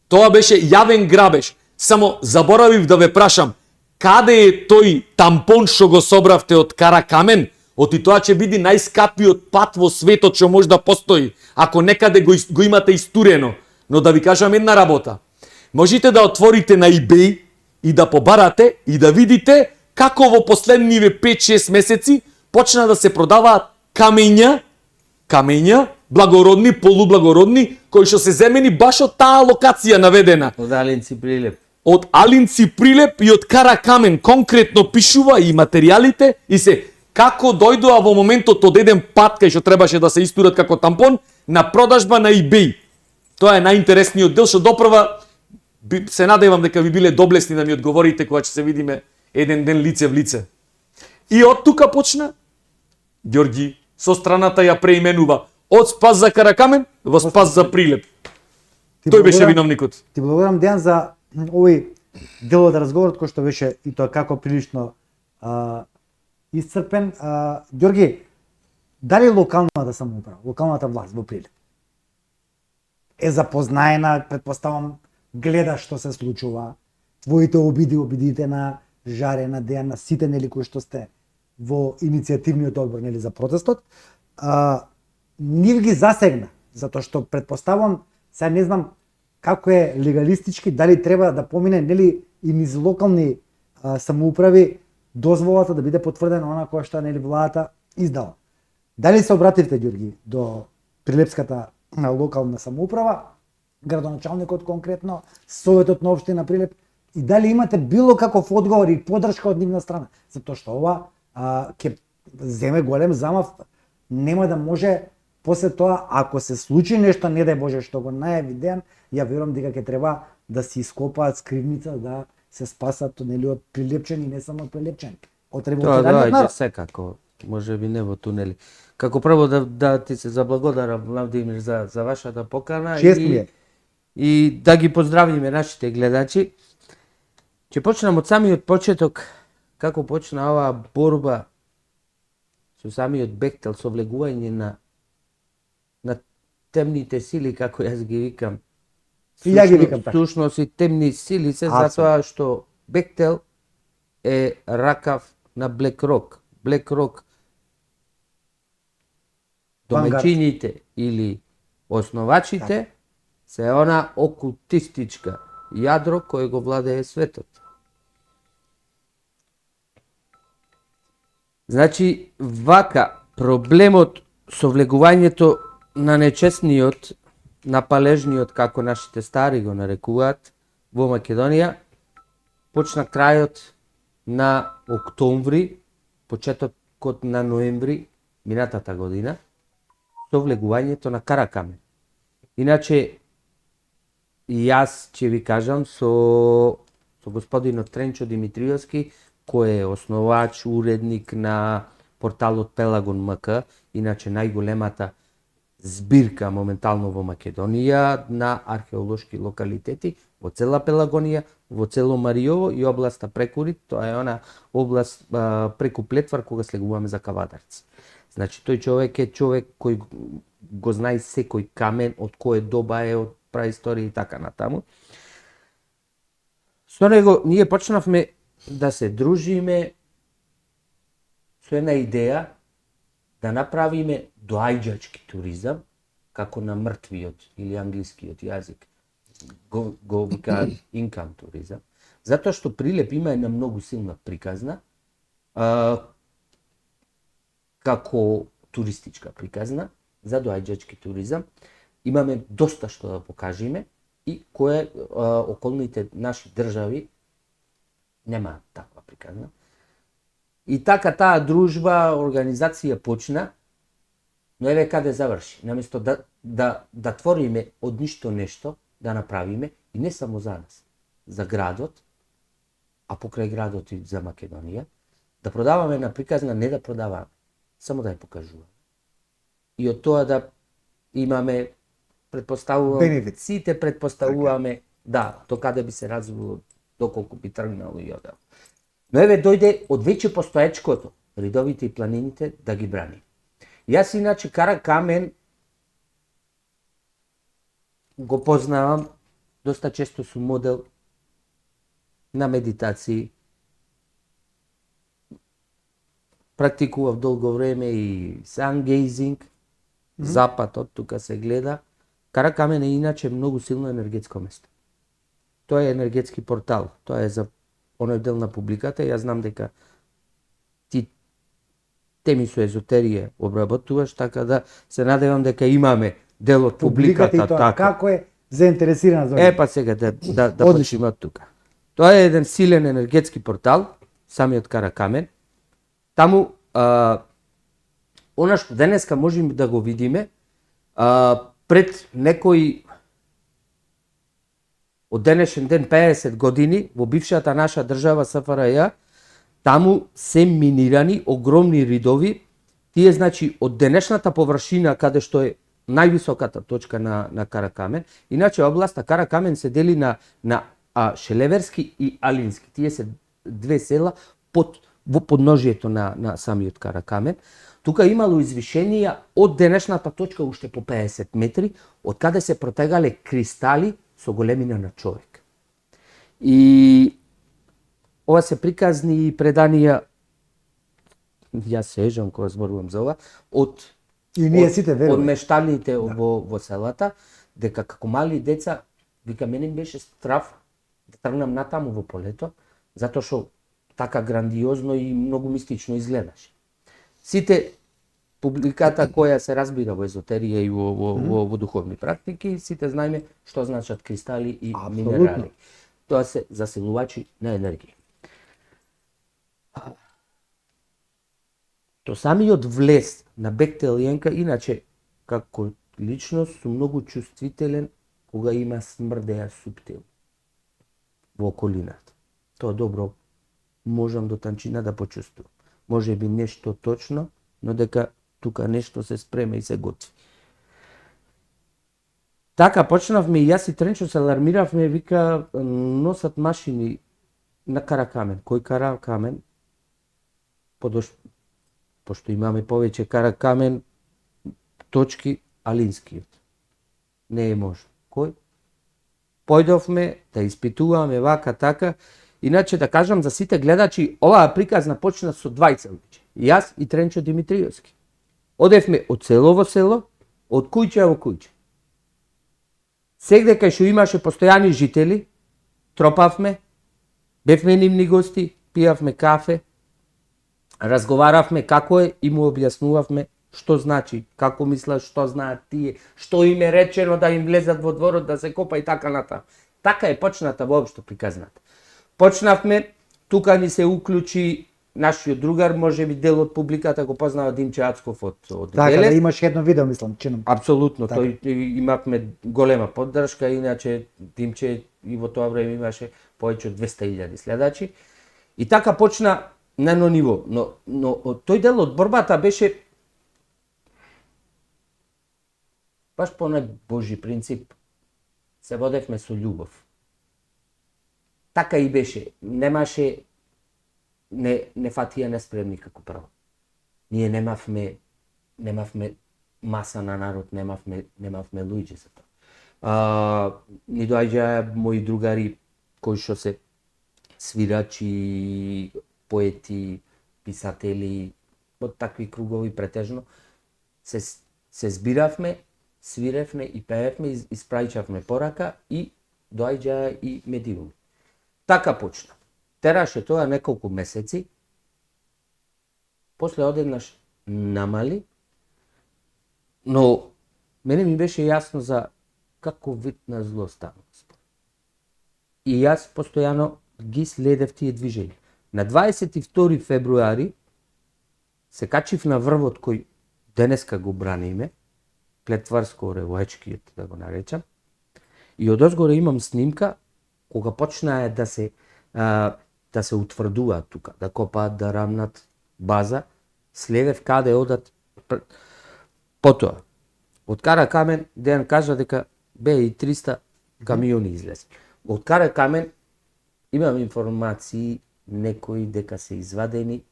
Тоа беше јавен грабеж. Само заборавив да ве прашам, каде е тој тампон што го собравте од Каракамен? Оти тоа ќе биде најскапиот пат во светот што може да постои, ако некаде го имате истурено. Но да ви кажам една работа. Можете да отворите на eBay и да побарате и да видите како во последниве 5-6 месеци почна да се продаваат камења, благородни, полублагородни, кои што се земени баш од таа локација наведена. Од Алинци Прилеп. Од Алинци Прилеп и од Каракамен конкретно пишува и материјалите и се како дојдоа во моментот од еден пат кај што требаше да се истурат како тампон на продажба на eBay. Тоа е најинтересниот дел што допрва се надевам дека ви биле доблесни да ми одговорите кога ќе се видиме еден ден лице в лице. И од тука почна Ѓорги со страната ја преименува од Спас за Каракамен во Спас за Прилеп. Тој беше виновникот. Ти благодарам, Дејан, за овој дел од разговорот кој што беше и тоа како прилично исцрпен. Ѓорги, дали локалната самоуправа, локалната власт во Прилеп е запознаена, предпоставам, гледа што се случува, твоите обидите на Жаре, на Дејан, на сите нели кои што сте во иницијативниот одбор нели за протестот, нив ги засегна, затоа што предпоставам, сега не знам како е легалистички, дали треба да помине нели и низ локални самоуправи дозволата да биде потврдена она која што нели владата издала. Дали се обративте, Ѓорги, до Прилепската локална самоуправа, градоначалникот конкретно, Советот на општина Прилеп, и дали имате било каков одговор и поддршка од нивна страна? Затоа што ова ќе земе голем замав, нема да може после тоа, ако се случи нешто, не дај Боже, што го најави Дејан, ја верувам дека ќе треба да се ископаат скривница, да се спасат нели од прилепчени, не само од прилепчени. Од Тоа револцираниот доаѓа народ. секако, може би не во тунели. Како прво да ти се заблагодарам, Владимир, за вашата покана Чест ми е. и да ги поздравиме нашите гледачи. Ќе почнам од самиот почеток, како почна оваа борба со самиот Бехтел, со влегување на темните сили, како јас ги викам. И ја ги викам така. Сушност и темни сили се затоа што Бехтел е ракав на BlackRock. BlackRock домаќините или основачите се она окултистичка јадро кој го владее светот. Значи, вака, проблемот со влегувањето на нечестниот, на палежниот, како нашите стари го нарекуваат, во Македонија, почна крајот на октомври, почетокот на ноември, минатата година, со влегувањето на Каракамен. Иначе, јас ќе ви кажам со господинот Тренчо Димитриевски, кој е основач, уредник на порталот Пелагон МК, иначе најголемата збирка моментално во Македонија на археолошки локалитети во цела Пелагонија, во цело Мариово и областа Прекурит, тоа е она област преку Плетвар кога слегуваме за Кавадарци. Значи тој човек е човек кој го знае секој камен, од кое доба е, од праисторија и така натаму. Со него ние почнавме да се дружиме со една идеја да направиме доаѓачки туризам, како на мртвиот или англискиот јазик го викаат инкам туризам, затоа што Прилеп има една многу силна приказна, како туристичка приказна за доаѓачки туризам. Имаме доста што да покажеме и кое околните наши држави немаат таква приказна. И така таа дружба, организација почна, но еве каде заврши. Наместо да твориме од ништо нешто, да направиме, и не само за нас, за градот, а покрај градот и за Македонија, да продаваме на приказна, не да продаваме, само да ја покажуваме. И од тоа да имаме, предпоставуваме, Benefit. сите предпоставуваме, да, до каде би се развило, доколку би тргнало и одел. Но еве дојде од веќе постоечкото, ридовите и планините, да ги брани. Јас иначе Каракамен го познавам, доста често сум модел на медитации. Практикував долго време и сангейзинг, запад од тука се гледа. Каракамен е иначе многу силно енергетско место. Тоа е енергетски портал, тоа е за оној дел на публиката. Јас знам дека ти теми со езотерија обработуваш, така да се надевам дека имаме дел од публиката и тоа така. како е заинтересирана за Па сега да почнеме од тука. Тоа е еден силен енергетски портал, самиот Каракамен. Таму она што денеска можеме да го видиме, пред некои од денешен ден 50 години во бившата наша држава СФРЈ, таму се минирани огромни ридови. Тие значи од денешната површина каде што е највисоката точка на Каракамен. Иначе областа Каракамен се дели на Шелеверски и Алински. Тие се две села во подножието на самиот Каракамен. Тука имало извишенија од денешната точка уште по 50 метри, од каде се протегале кристали со големина на човек. И ова се приказни преданија, јас се ежам кога зборувам за ова, од И ние сите веруваме. од мештаните во селата, дека како мали деца, вика, мене ми беше страв да тргнам натаму во полето, затоа што така грандиозно и многу мистично изгледаше. Сите публиката која се разбира во езотерија и во духовни практики, сите знаеме што значат кристали и минерали. Тоа се засилувачи на енергија. То самиот влез на Бектел Јенка, иначе, како личност, сум многу чувствителен кога има смрдеја суптил во околината. Тоа добро можам до танчина да почувствувам. Може би нешто точно, но дека тука нешто се спрема и се готви. Така почнавме и јас и Тренчо се алармиравме, вика, носат машини на Каракамен. Кој Каракамен? Пошто имаме повеќе Каракамен точки, Алинскиот. Не е можно. Кој? Појдовме да испитуваме вака така. Иначе да кажам за сите гледачи, оваа приказна почна со двајца луѓе. Јас и Тренчо Димитриевски. Одевме од село во село, од куќа во куќа. Сегде кај што имаше постојани жители, тропавме, бевме нивни гости, пијавме кафе, разговаравме како е и му објаснувавме што значи, како мислат, што знаат тие, што им е речено да им влезат во дворот, да се копа и така натаму. Така е почната воопшто приказната. Почнавме, тука ни се уклучи нашиот другар, може би дел од публиката го познава Димче Ацков од Така, Велес. да имаш едно видео, мислам, чинам. Апсолутно, Така. тој имавме голема поддршка, иначе Димче и во тоа време имаше повеќе од 200.000 следачи. И така почна на едно ниво, но тој дел од борбата беше баш по оној Божи принцип, се водевме со љубов. Така и беше. Немаше, не фатија неспремни како прво. Ние немавме маса на народ, немавме луѓе за тоа. Ни доаѓаа мои другари кои што се свирачи, поети, писатели, од такви кругови претежно, се збиравме, свиревме и пеевме, испраќавме порака и доаѓаа и медиуми. Така почна. Тераше тоа неколку месеци, после одеднаш намали, но мене ми беше јасно за каков вид на зло станува. И јас постојано ги следев тие движења. На 22 февруари се качив на врвот кој денеска го браниме, Клетварско-Оревоечкиот, да го наречам, и одозгоре имам снимка кога почнаа да се утврдуваат тука, да копаат, да рамнат база, следев каде одат. Потоа, од Каракамен, Дејан кажа дека и 300 камиони излез. Од Каракамен имам информации некои дека се извадени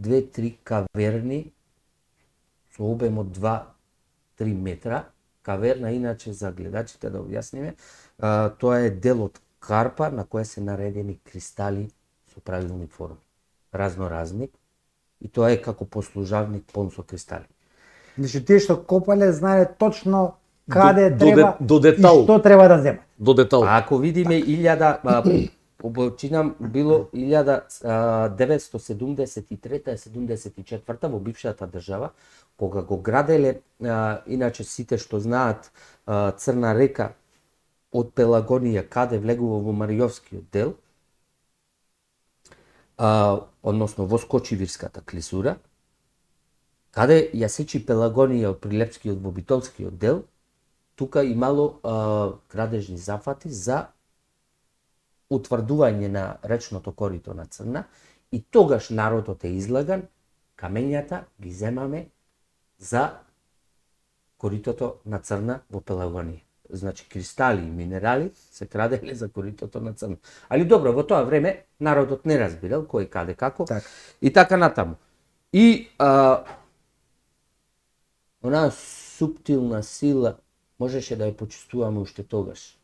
2-3 каверни со обем од 2-3 метра. Каверна, иначе, за гледачите да објасниме, тоа е дел од карпа на која се наредени кристали со правилни форми, разноразни, и тоа е како послужавник пон со кристали. Значи тие што копале знаеле точно каде До треба детал. и што треба да земат. До детал. Ако видиме обочинам било 1973-74 во бившата држава, кога го граделе, иначе сите што знаат, Црна река од Пелагонија каде влегува во Маријовскиот дел, односно во Скочивирската клисура, каде ја сечи Пелагонија од Прилепскиот во Битолскиот дел, тука имало градежни зафати за утврдување на речното корито на Црна, и тогаш народот е излаган, камењата ги земаме за коритото на Црна во Пелагонија. Значи, кристали и минерали се краделе за коритото на Црна. Али добро, во тоа време народот не разбирал кој каде како, Так. и така натаму. И онаа суптилна сила можеше да ја почувствуваме уште тогаш.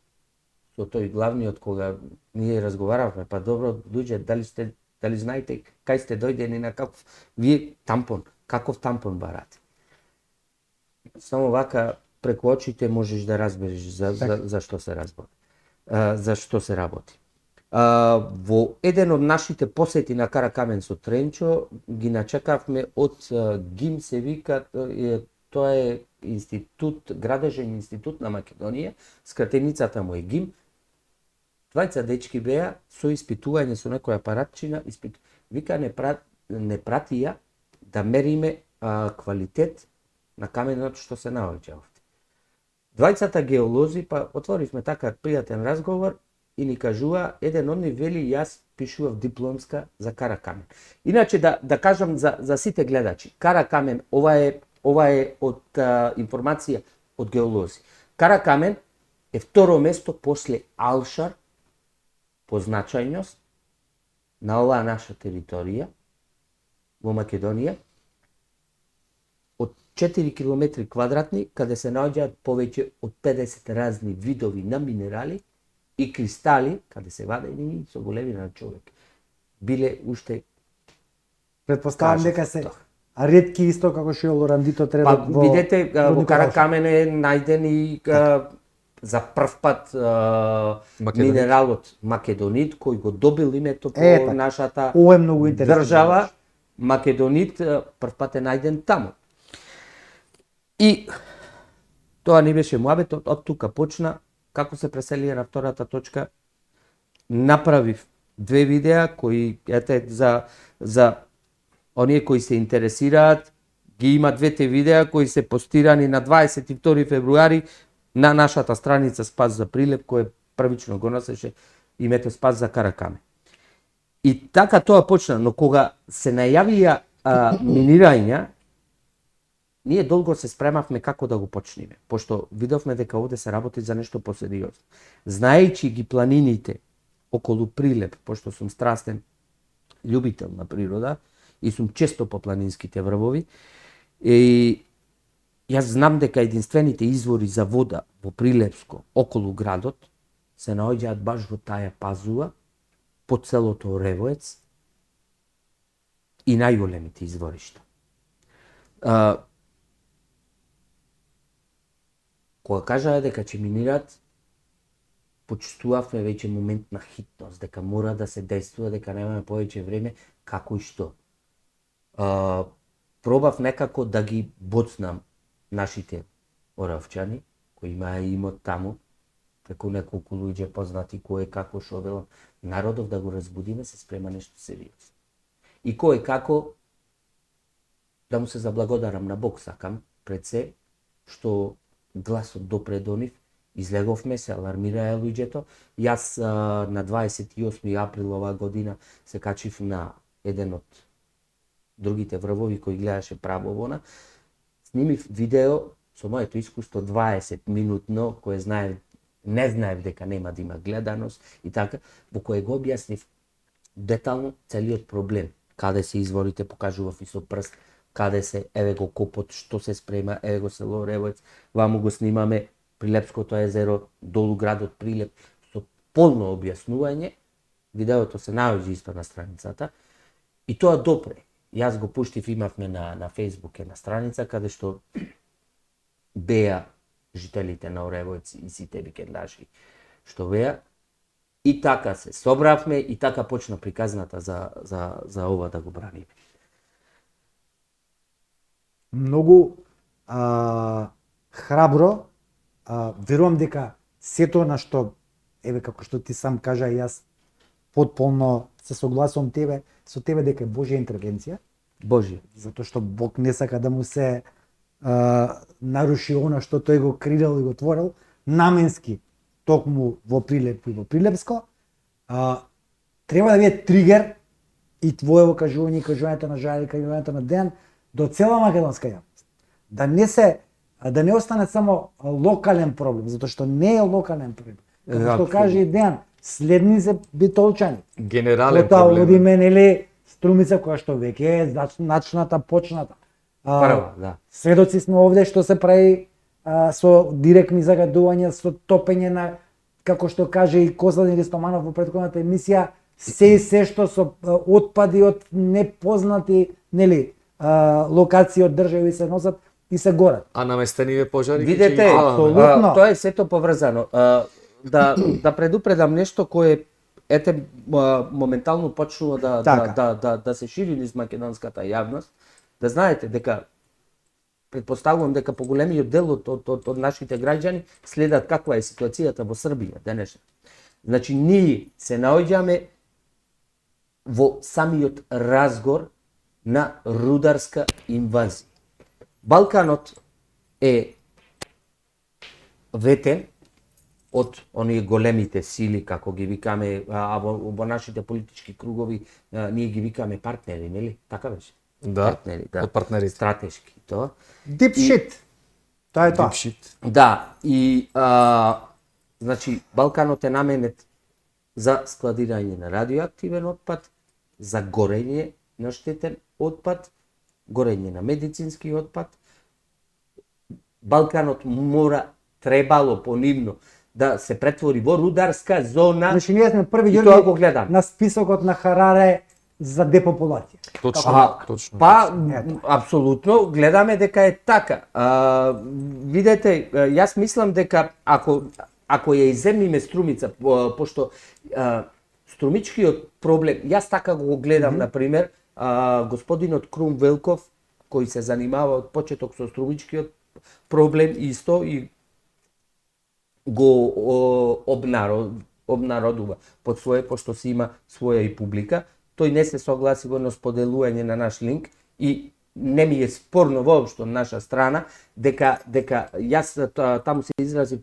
Со тој главниот, кога ние разговаравме, па добро, луѓе, дали знаете кај сте дојдени на каков, вие тампон, каков тампон барате. Само вака преку очите можеш да разбереш за што се разбори. За што се работи. Во еден од нашите посети на Каракамен со Тренчо ги начекавме од ГИМ, се вика, тоа е институт, градежен институт на Македонија, скратеницата му е ГИМ. Двајца дечки беа со испитување со некоја апаратчина, вика не пратија да мериме квалитет на каменот што се наоѓа овде. Двајцата геолози, па отворивме така пријатен разговор и ни кажува, еден од нив вели, јас пишував дипломска за Каракамен. Иначе да кажам за сите гледачи, Каракамен, ова е од информација од геолози. Каракамен е второ место после Алшар по значајност на оваа наша територија во Македонија, од 4 километри квадратни, каде се наоѓаат повеќе од 50 разни видови на минерали и кристали, каде се вадени со големина на човек. Биле уште... Предпоставам дека се ретки исто како што лорандито треба во... Видете, во Каракамен е најден и за прв пат минералот македонит, кој го добил името по нашата ова е многу интересно држава. Македонит прв пат е најден таму. И тоа ни беше муабетот, од тука почна. Како се преселија на втората точка, направив 2 видеа кои, за оние кои се интересираат, ги има 2 видеа кои се постирани на 22 февруари на нашата страница Спас за Прилеп, кој првично го носеше името Спас за Каракамен. И така тоа почна, но кога се најавија минирања, ние долго се спремавме како да го почнеме, пошто видовме дека овде се работи за нешто посериозно. Знаејќи ги планините околу Прилеп, пошто сум страстен љубител на природа и сум често по планинските врвови, и јас знам дека единствените извори за вода во Прилепско околу градот се наоѓаат баш во таа пазува по целото Ревоец и најголемите изворишта. Кога кажаа дека ќе минират, почувствувавме веќе момент на хитност, дека мора да се действува, дека немаме повеќе време, како и што. Пробав некако да ги боцнам нашите оравчани, кои имаа имот таму, преку неколку луѓе познати кој како шо велам, народов да го разбудиме, се спрема нешто сериозно. И кој како да му се заблагодарам на Бог сакам, пред се, што гласот допре до нив, излеговме, се алармираа луѓето. Јас на 28 април оваа година се качив на еден од другите врвови кои гледаше правовона, снимив видео со моето искуство 20 минутно, кое не знаев дека нема да има гледаност и така, во кое го објаснив детално целиот проблем. Каде се изворите, покажував и со прст, каде се, еве го копот, што се спрема, еве го село Ревоец, ваму го снимаме Прилепското езеро, долу градот Прилеп, со полно објаснување. Видеото се наоѓа исто на страницата и тоа допре. Јас го пуштив, имавме на Facebook една страница каде што беа жителите на Оревоец и сите викендажи што беа. И така се собравме и така почна приказната за ова да го браниме. Многу храбро, верувам дека сето на што, еве како што ти сам кажа, јас потполно се согласувам со тебе дека е Божја интервенција. Божја. Затоа што Бог не сака да му се наруши она што тој го креирал и го творил наменски токму во Прилеп и во Прилепско. Треба да биде тригер и твоево кажување и кажувањето на Жаје и кажувањето на Дејан до цела македонска јавност. Да не остане само локален проблем, затоа што не е локален проблем. Како што каже и Дејан, следни се битолчани. Генерален Потоа проблем. одиме, нели, Струмица која што веќе е начната, почната. Прва, да. Сведоци сме овде што се прави со директни загадувања, со топење на, како што каже и Костадин Ристоманов во претходната емисија, се што со отпади од непознати, нели, локации од држави се носат и се горат. А наместениве пожари? Видете, апсолутно. тоа е сето поврзано. Да предупредам нешто кое ете моментално почнува да се шири низ македонската јавност, да знаете дека претпоставувам дека поголемиот дел од нашите граѓани следат каква е ситуацијата во Србија денешна. Значи ние се наоѓаме во самиот разгор на рударска инвазија. Балканот е ветен од оние големите сили, како ги викаме, во нашите политички кругови, ние ги викаме партнери, нели? Така беше? Да, партнери, да. од партнерите. Стратешки, тоа. Deep shit. Тоа е тоа. Deep shit. Да, и значи Балканот е наменет за складирање на радиоактивен отпад, за горење на штетен отпад, горење на медицински отпад. Балканот требало понивно да се претвори во рударска зона. Значи ние сме први и тоа го гледам. на списокот на Хараре за депопулација. Точно. Апсолутно, гледаме дека е така. Видете, јас мислам дека ако ја иземниме Струмица, пошто струмичкиот проблем, јас така го гледам, например, господинот Крум Велков, кој се занимава од почеток со струмичкиот проблем исто и го обнародува под своје, пошто си има своја и публика. Тој не се согласи во споделување на наш линк и не ми е спорно воопшто на наша страна дека јас таму се изрази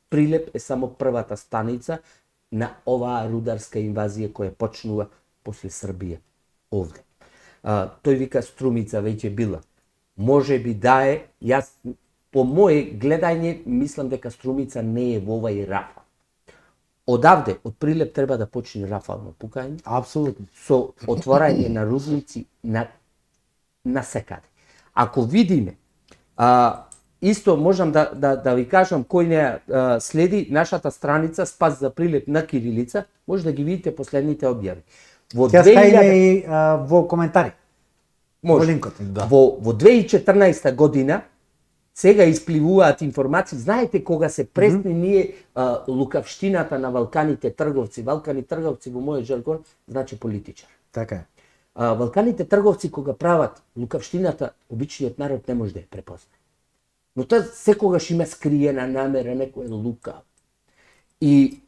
Прилеп е само првата станица на оваа рударска инвазија која почнува после Србија овде. Тој вика Струмица веќе била. може би да е, јас по моje гледање мислам дека Струмица не е во овај рафал. Одавде, од Прилеп треба да почне рафално пукање, Апсолутно. со отворање на рудници на секаде. Ако видиме, исто можам да ви кажам кој не следи нашата страница Спас за Прилеп на кирилица, може да ги видите последните објави. Во Ќе ставиме и во коментари. Во Може. линкот. Да. Во 2014 година сега испливуваат информации. Знаете кога се пресни ние лукавштината на валканите трговци. Валкани трговци во мојот жаргон значи политичар. Така е. Валканите трговци кога прават лукавштината, обичниот народ не може да ја препозна. Но тоа секогаш има скриена намера, некој е лукав. И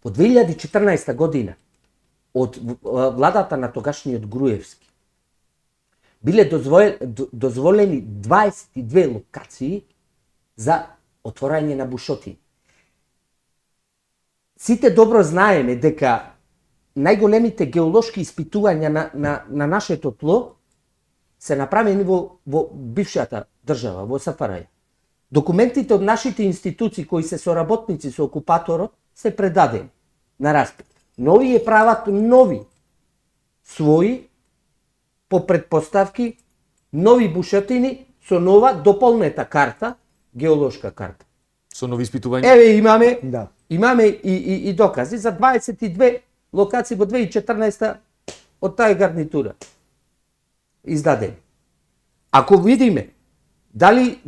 во 2014 година од владата на тогашниот Груевски биле дозволени 22 локации за отворање на бушотини. Сите добро знаеме дека најголемите геолошки испитувања на нашето тло се направени во бившата држава, во СФРЈ. Документите од нашите институции кои се соработници со окупаторот се предадени на распит. Но овие прават нови своји по предпоставки нови бушотини со нова дополнета карта, геолошка карта. Со нови испитувања. Еве Да. имаме и докази за 22 локации во 2014 од таа гарнитура издадени. Ако видиме дали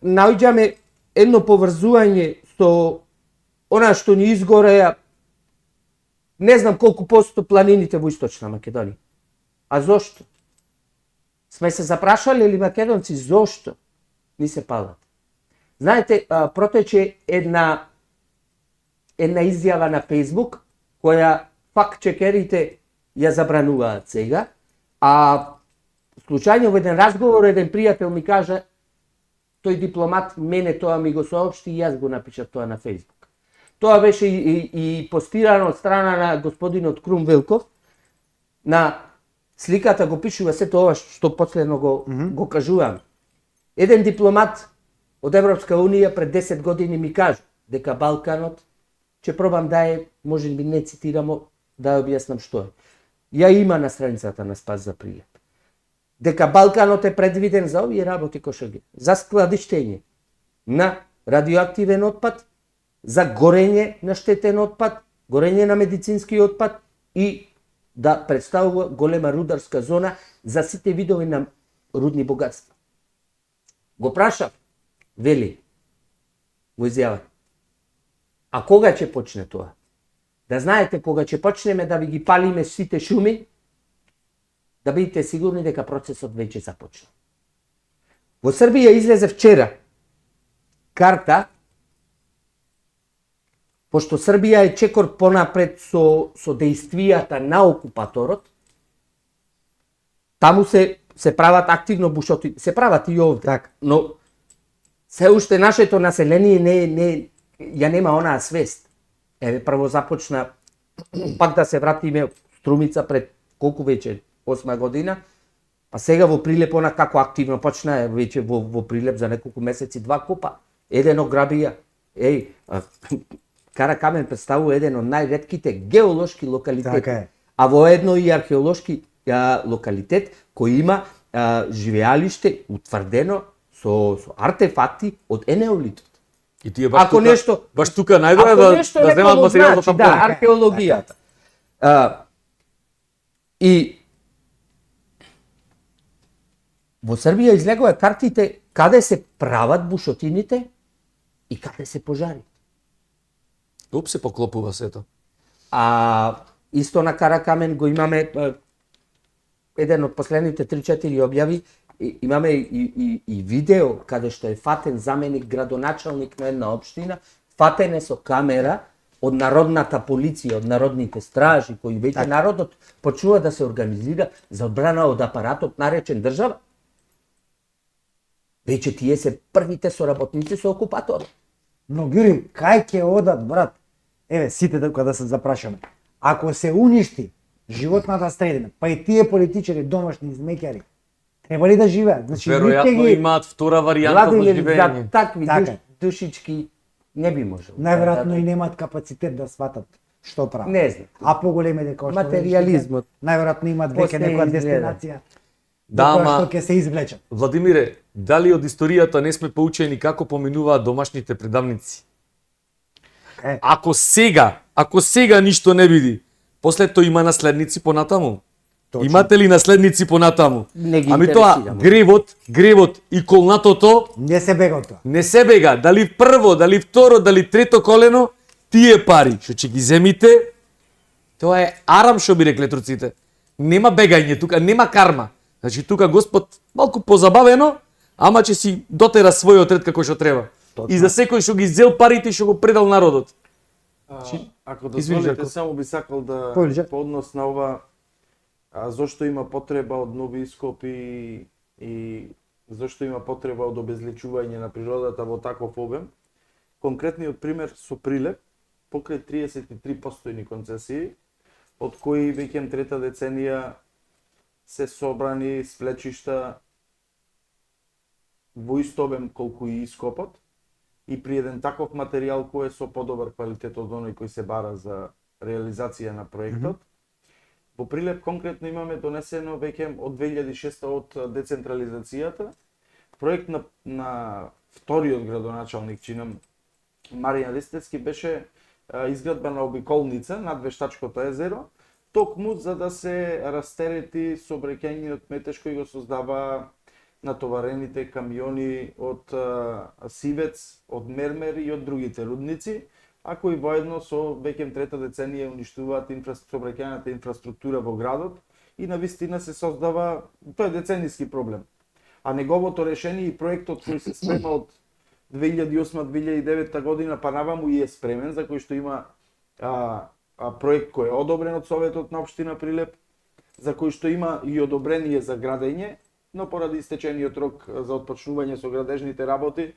наоѓаме едно поврзување со она што ни изгореа не знам колку посто планините во Источна Македонија. А зошто? Сме се запрашале ли македонци зошто ни се палат? Знаете, протече една изјава на Facebook која факт-чекерите ја забрануваат сега, а случајно во еден разговор еден пријател ми кажа, тој дипломат мене тоа ми го соопшти и јас го напишав тоа на Facebook. Тоа беше и постирано од страна на господинот Крум Велков. На сликата го пишува сето ова што последно го кажувам. Еден дипломат од Европска Унија пред 10 години ми кажа дека Балканот, ќе пробам да е, може би не цитирамо, да ја објаснам што е. Ја има на страницата на Спас за Прилеп. Дека Балканот е предвиден за овие работи кошаги, за складиштење на радиоактивен отпад, за горење на штетен отпад, горење на медицински отпад и да представува голема рударска зона за сите видови на рудни богатства. Го прашав, вели, во изјава, а кога ќе почне тоа? Да знаете, кога ќе почнеме да ви ги палиме сите шуми, да бидете сигурни дека процесот веќе започна. Во Србија излезе вчера карта, пошто Србија е чекор понапред со дејствијата на окупаторот, таму се прават активно бушоти, се прават и овде, Така. но се уште нашето население ја нема онаа свест. Еве прво започна, пак да се вратиме Струмица пред колку веќе 8 година, па сега во Прилеп она како активно почна веќе во Прилеп за неколку месеци 2 купа. Еден ограбија, Каракамен представува еден од најретките геолошки локалитети. Така е. А во едно и археолошки локалитет кој има живеалиште утврдено со артефакти од енеолитот. И тие баш Ако тука, нешто- баш тука најдобро Ако да нешто земат некому материјал за значи, тампон. да, археологијата. И во Србија излегува картите каде се прават бушотините и каде се пожарите. Оп, се поклопува сето. А исто на Каракамен го имаме еден од последните 3-4 објави, имаме и видео каде што е фатен заменик градоначалник на една општина, фатен е со камера од народната полиција, од народните стражи, кои веќе народот почнува да се организира за одбрана од апаратот наречен држава. Веќе тие се првите соработници со окупаторот. Но Гюри, кај ќе одат, брат? Еве, сите кога да се запрашаме. Ако се уништи животната средина, па и тие политичари, домашни измеќари, Треба ли да живеат? Значи, нив ќе Веројатно ги имаат втора варијанта во Владимир, живење. за такви Така е. душички не би можел. најверојатно и немаат капацитет да сватат што прават. Не знам. А поголеми дека што Материјализмот. најверојатно имаат веќе После некоја изгледа. дестинација Да, до која ама- што ќе се извлечат. Владимире, дали од историјата не сме поучени како поминуваат домашните предавници? Е. Ако сега ништо не види, после тоа има наследници понатаму. Точно. Имате ли наследници понатаму? Не ги Ами тоа, интересира, гревот и колнатото Не се бега од тоа. не се бега. Дали прво, дали второ, дали трето колено, тие пари што ќе ги земите, тоа е арам, што би рекле турците. Нема бегање тука, нема карма. Значи тука Господ малку позабавено, ама ќе си дотера својот ред како што треба. Точно. И за секој што ги зел парите и што го предал народот. Ако Извини, дозволите, Жарко. само би сакал да Повелје. по однос на ова зошто има потреба од нови ископи и зошто има потреба од обезличување на природата во таков обем. Конкретниот пример со Прилеп, покрај 33 постојни концесии, од кои веќе трета деценија се собрани сплечишта во ист обем колку и ископот, и при еден таков материјал кој е со подобар квалитет од оној кој се бара за реализација на проектот. Во Прилеп конкретно имаме донесено веќе од 2006 од децентрализацијата проект на вториот градоначалник чинам Маријан Ристевски беше изградба на обиколница над Вештачкото езеро, токму за да се растерети сообраќајниот метеж кој го создава натоварените камиони од Сивец, од Мермер и од другите рудници, а кои воедно со веќе трета деценија уништуваат сообраќајната инфраструктура во градот и на вистина се создава, тоа е децениски проблем. А неговото решение и проектот кој се спрема од 2008-2009 година па наваму и е спремен, за кој што има проект кој е одобрен од Советот на општина Прилеп, за кој што има и одобрение за градење, но поради истечениот рок за отпочнување со градежните работи,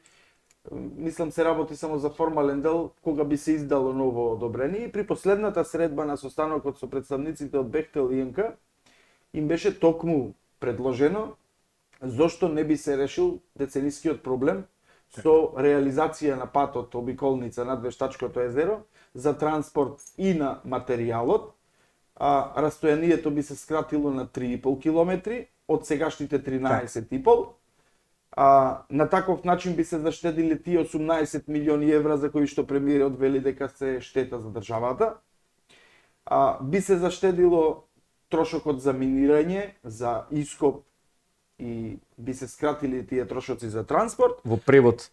мислам се работи само за формален дел кога би се издало ново одобрение. И при последната средба на состанокот со представниците од Бехтел и НК им беше токму предложено зошто не би се решил деценискиот проблем со реализација на патот обиколница над Вештачкото езеро за транспорт и на материјалот. Растојанието би се скратило на 3,5 километри од сегашните 13,5. На таков начин би се заштедили тие 18 милиони евра за кои што премиерот вели дека се штета за државата. Би се заштедило трошокот за минирање, за ископ и би се скратили тие трошоци за транспорт. Во превод.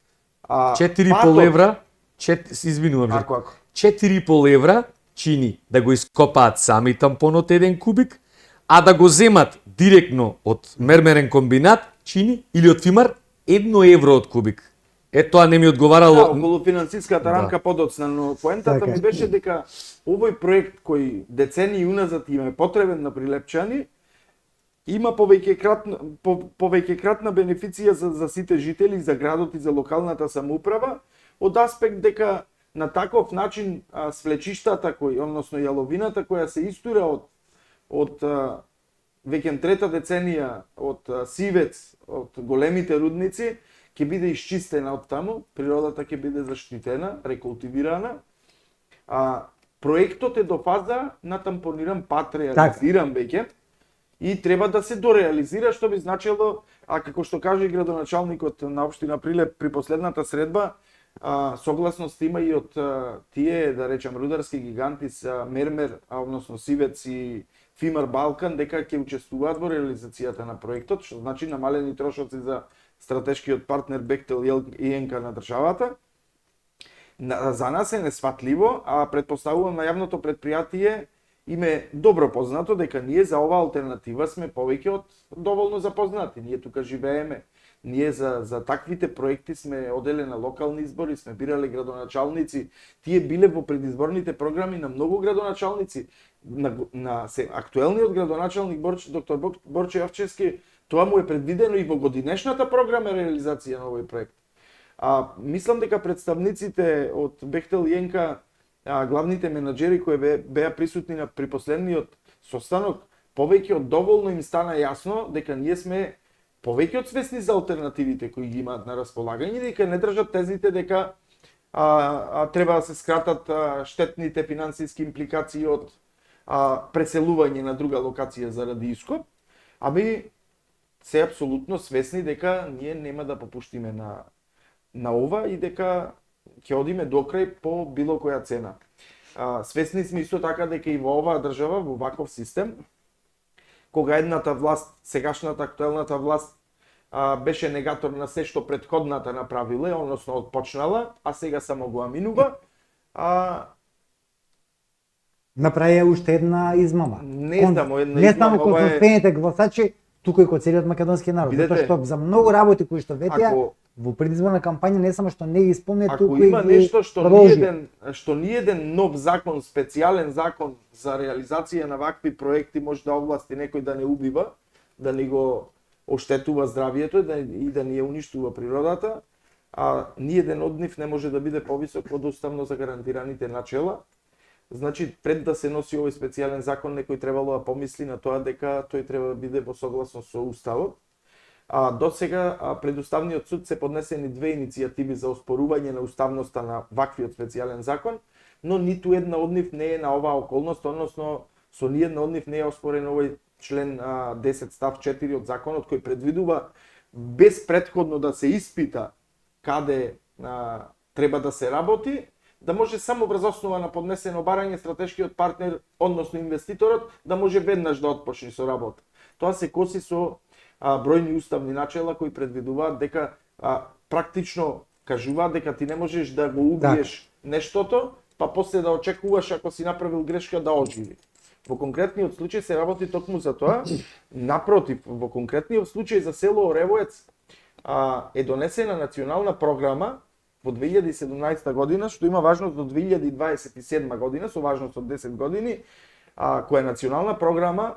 4,5 патот- евра, извинувам, Ако, Жарко. 4,5 евра чини да го ископаат сами тампонот 1 кубик, а да го земат директно од мермерен комбинат чини или од Фимар 1 евро од кубик. Тоа не ми Да, одговарало. околу финансиската рамка подоцна, но поентата Така. ми беше дека овој проект кој децении уназад им е потребен на прилепчани, има повеќекратна бенефиција за сите жители, за градот и за локалната самоуправа, од аспект дека на таков начин свлечиштата односно јаловината која се истура од веќе трета деценија од Сивец, од големите рудници, ќе биде исчистена од таму, природата ќе биде заштитена, рекултивирана. Проектот е до фаза на тампониран пат реализиран веќе и треба да се дореализира, што би значило, како што каже и градоначалникот на општина Прилеп при последната средба, согласност има и од тие, да речем, рударски гиганти са Мермер, односно Сивец и Фимар Балкан, дека ќе учествуваат во реализацијата на проектот, што значи намалени трошоци за стратешкиот партнер Бехтел и НК на државата. За нас е несфатливо, а предпоставувам на јавното предпријатие им е добро познато дека ние за оваа алтернатива сме повеќе од доволно запознати. Ние тука живееме. Ние за таквите проекти сме оделе на локални избори, сме бирале градоначалници. Тие биле во предизборните програми на многу градоначалници. На актуелниот градоначалник доктор Борче Јовчевски, тоа му е предвидено и во годинешната програма реализација на овој проект. Мислам дека представниците од Бехтел и НК, главните менаџери кои беа присутни при последниот состанок, повеќе од доволно им стана јасно дека ние сме повеќе од свесни за алтернативите кои ги имаат на располагање, дека не држат тезите дека треба да се скратат штетните финансиски импликации од преселување на друга локација заради ископ, ами се апсолутно свесни дека ние нема да попуштиме на ова и дека ќе одиме до крај по било која цена. Свесни сме исто така дека и во оваа држава, во ваков систем, кога едната власт, сегашната актуелната власт, беше негатор на се што претходната направила, односно отпочнала, а сега само го аминува, Направија уште една измама. Не само една Не само измама, кон ова е- собствените гласачи, туку и кон целиот македонски народ. Видете, Затоа што за многу работи кои што ветија, ако- во предизборна кампања не само што не ги исполни, Ако туку и има ги нешто што продолжи. ниеден нов закон, специјален закон за реализација на вакви проекти може да овласти некој да не убива, да ни го оштетува здравието и да ни ја уништува природата, а ниеден од нив не може да биде повисок од уставно загарантираните начела. Значи, пред да се носи овој специјален закон, некој требало да помисли на тоа дека тој треба да биде во согласност со уставот. До сега пред Уставниот суд се поднесени две иницијативи за оспорување на уставноста на ваквиот специјален закон, но ниту една од нив не е на оваа околност, односно со ниедна од нив не е оспорен овој член 10 став 4 од законот кој предвидува без претходно да се испита каде треба да се работи, да може само врз основа на поднесено барање стратешкиот партнер, односно инвеститорот, да може веднаш да отпочне со работа. Тоа се коси со бројни уставни начела кои предвидуваат дека практично кажуваат дека ти не можеш да го убиеш нештото, па после да очекуваш ако си направил грешка да оживи. Во конкретниот случај се работи токму за тоа. Напротив, во конкретниот случај за село Оревоец е донесена национална програма во 2017 година, што има важност до 2027 година, со важност од 10 години, која национална програма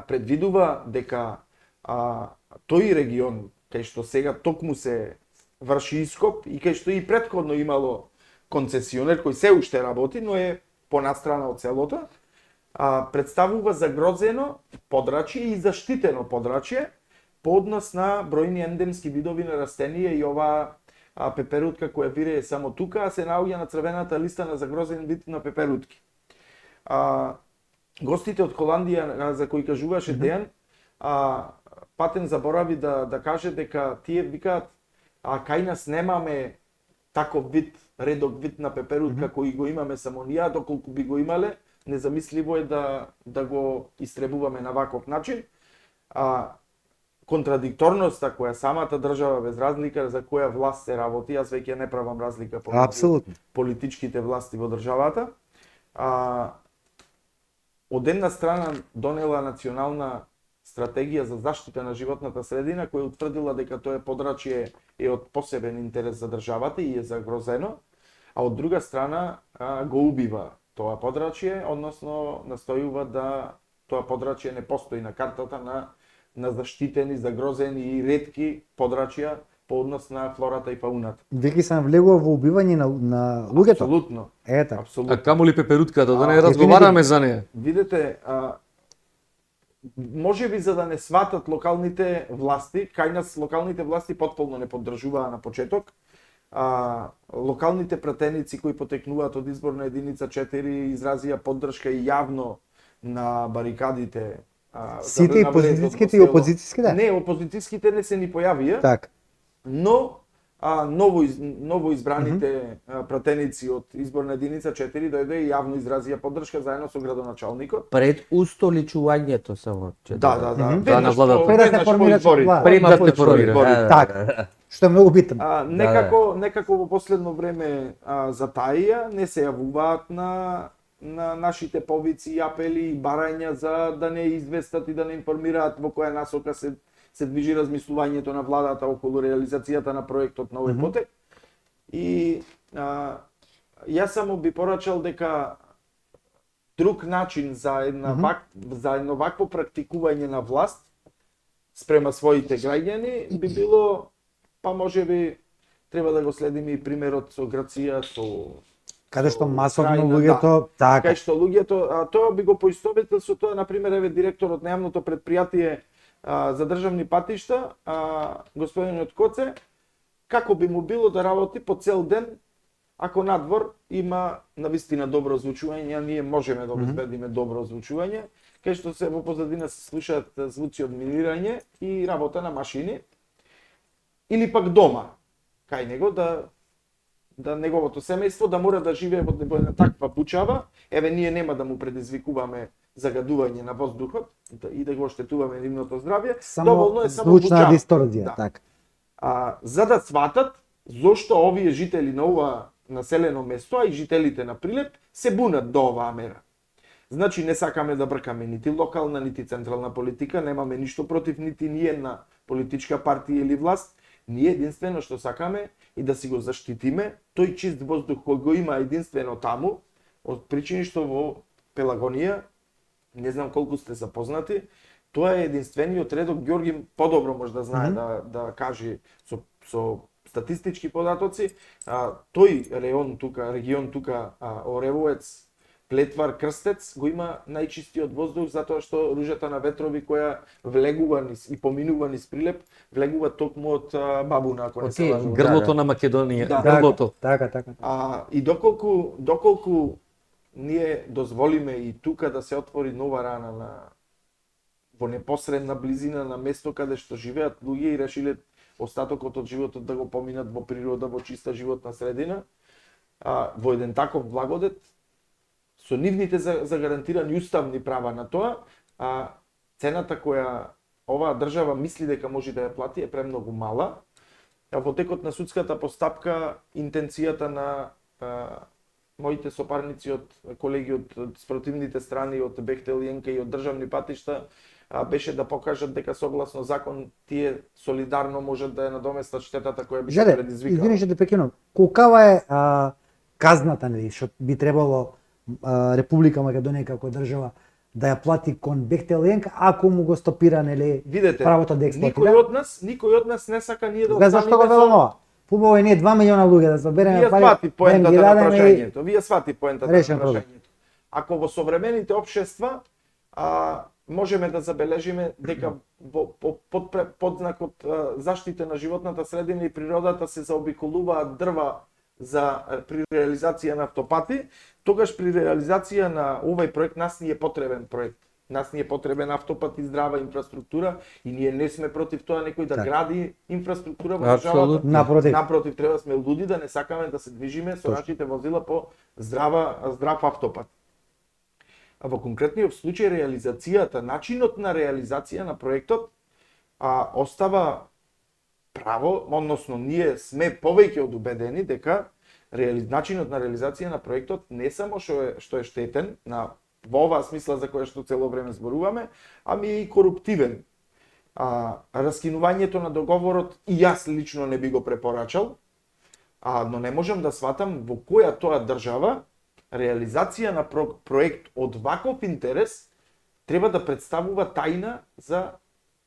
предвидува дека тој регион, кај што сега токму се врши ископ и кај што и претходно имало концесионер кој се уште работи, но е понастрана од селото, представува загрозено подрачје и заштитено подрачје по однос на бројни ендемски видови на растенија и оваа пеперутка која вирее само тука, а се наоѓа на црвената листа на загрозен вид на пеперутки. Гостите од Холандија за кои кажуваше Дејан, Патен заборави да каже дека тие викаат кај нас немаме таков вид, редок вид на пеперутка кој го имаме само ние, доколку би го имале, незамисливо е да го истребуваме на ваков начин. Контрадикторноста која самата држава, без разлика за која власт се работи, јас веќе не правам разлика помеѓу политичките власти во државата, од една страна донела национална стратегија за заштита на животната средина, која утврдила дека тоа подрачје е од посебен интерес за државата и е загрозено, а од друга страна го убива тоа подрачје, односно настојува да тоа подрачје не постои на картата на заштитени, загрозени и ретки подрачја по однос на флората и фауната. Веќе се навлегува во убивање на луѓето. Апсолутно. Ета. Апсолутно. А камо ли пеперутката, да не разговараме за неја? Видете, може би за да не сватат локалните власти, кај нас локалните власти потполно не поддржуваа на почеток, локалните пратеници кои потекнуваат од изборна единица 4 изразија поддршка и јавно на барикадите. Сите и позицијските и опозицијските? Не, опозицијските не се ни појавија. Так. Но ново избраните пратеници од изборна единица 4 дојде и јавно изразија поддршка заедно со градоначалникот. Пред устоличувањето само. Да. на владата. Пред да се формира власт. Пред да се формира. Така. Што е многу битно. Некако во последно време затаија, не се јавуваат на нашите повици и апели и барања за да не известат и да не информираат во која насока се движи размислувањето на владата околу реализацијата на проектот на овој потек. И јас само би порачал дека друг начин за едно вакво практикување на власт спрема своите граѓани би било, па можеби треба да го следиме и примерот со Грција, со Каде што масовно Украина, луѓето, така. Кај што луѓето, тоа би го поистоветил со тоа, на пример, еве директорот на јавното предпријатие за државни патишта, господинот Коце, како би му било да работи по цел ден, ако надвор има навистина добро озвучување, ние можеме да обезбедиме добро озвучување, кај што се во позадина се слушаат звуци од минирање и работа на машини, или пак дома, кај него да неговото семејство да мора да живее во една таква бучава, еве ние нема да му предизвикуваме загадување на воздухот и да го оштетуваме нивното здравје, доволно е само звучна бучава. дисторзија, Да. така. За да сватат зошто овие жители на ова населено место, а и жителите на Прилеп, се бунат до оваа мера. Значи не сакаме да бркаме нити локална, нити централна политика, немаме ништо против нити ни една политичка партија или власт. Ние единствено што сакаме и да си го заштитиме тој чист воздух кој го има единствено таму, од причини што во Пелагонија, не знам колку сте запознати, тоа е единствениот редок, Ѓорги подобро може да знае да каже со статистички податоци, тој регион тука, Оревоец, Плетвар, Крстец, го има најчистиот воздух, затоа што ружата на ветрови која влегува низ и поминува низ Прилеп, влегува токму од Бабуна, ако не се Окей, лажам. Грлото на Македонија, Да. грлото. Така. И доколку ние дозволиме и тука да се отвори нова рана во непосредна близина на место каде што живеат луѓе и решиле остатокот од животот да го поминат во природа, во чиста животна средина, во еден таков благодет, со нивните загарантирани уставни права на тоа, цената која оваа држава мисли дека може да ја плати е премногу мала. Во текот на судската постапка, интенцијата на моите сопарници од колеги од спротивните страни, од Бехтел Јенка и од државни патишта, беше да покажат дека согласно закон тие солидарно можат да ја надоместат штетата која би се Жале, предизвикала. извини што те прекинувам. Колкава е казната, нели, што би требало Република Македонија како држава да ја плати кон Бехтел Јенка ако му го стопира, нели, Видете, правото да експлоатира? никој од нас не сака ние да Гледа зашто го велам ова? Фубаво е ние 2 милиона луѓе да собереме Вие пари, свати поентата да им ги на дадеме и- прашањето. Вие свати поентата на Решен проблем. прашањето. Ако во современите општества можеме да забележиме дека под знакот заштита на животната средина и природата се заобиколуваат дрва при реализација на автопати, тогаш при реализација на овој проект нас ни е потребен проект. Нас ни е потребен автопат и здрава инфраструктура и ние не сме против тоа некој да Така. гради инфраструктура во Апсолутно. државата. Напротив. Напротив, треба да сме луди да не сакаме да се движиме со нашите возила по здрав автопат. А во конкретниот случај реализацијата, начинот на реализација на проектот остава право, односно ние сме повеќе од убедени дека начинот на реализација на проектот не само што е штетен во оваа смисла за која што цело време зборуваме, ами е и коруптивен. Раскинувањето на договорот и јас лично не би го препорачал, но не можам да сватам во која тоа држава реализација на проект од ваков интерес треба да представува тајна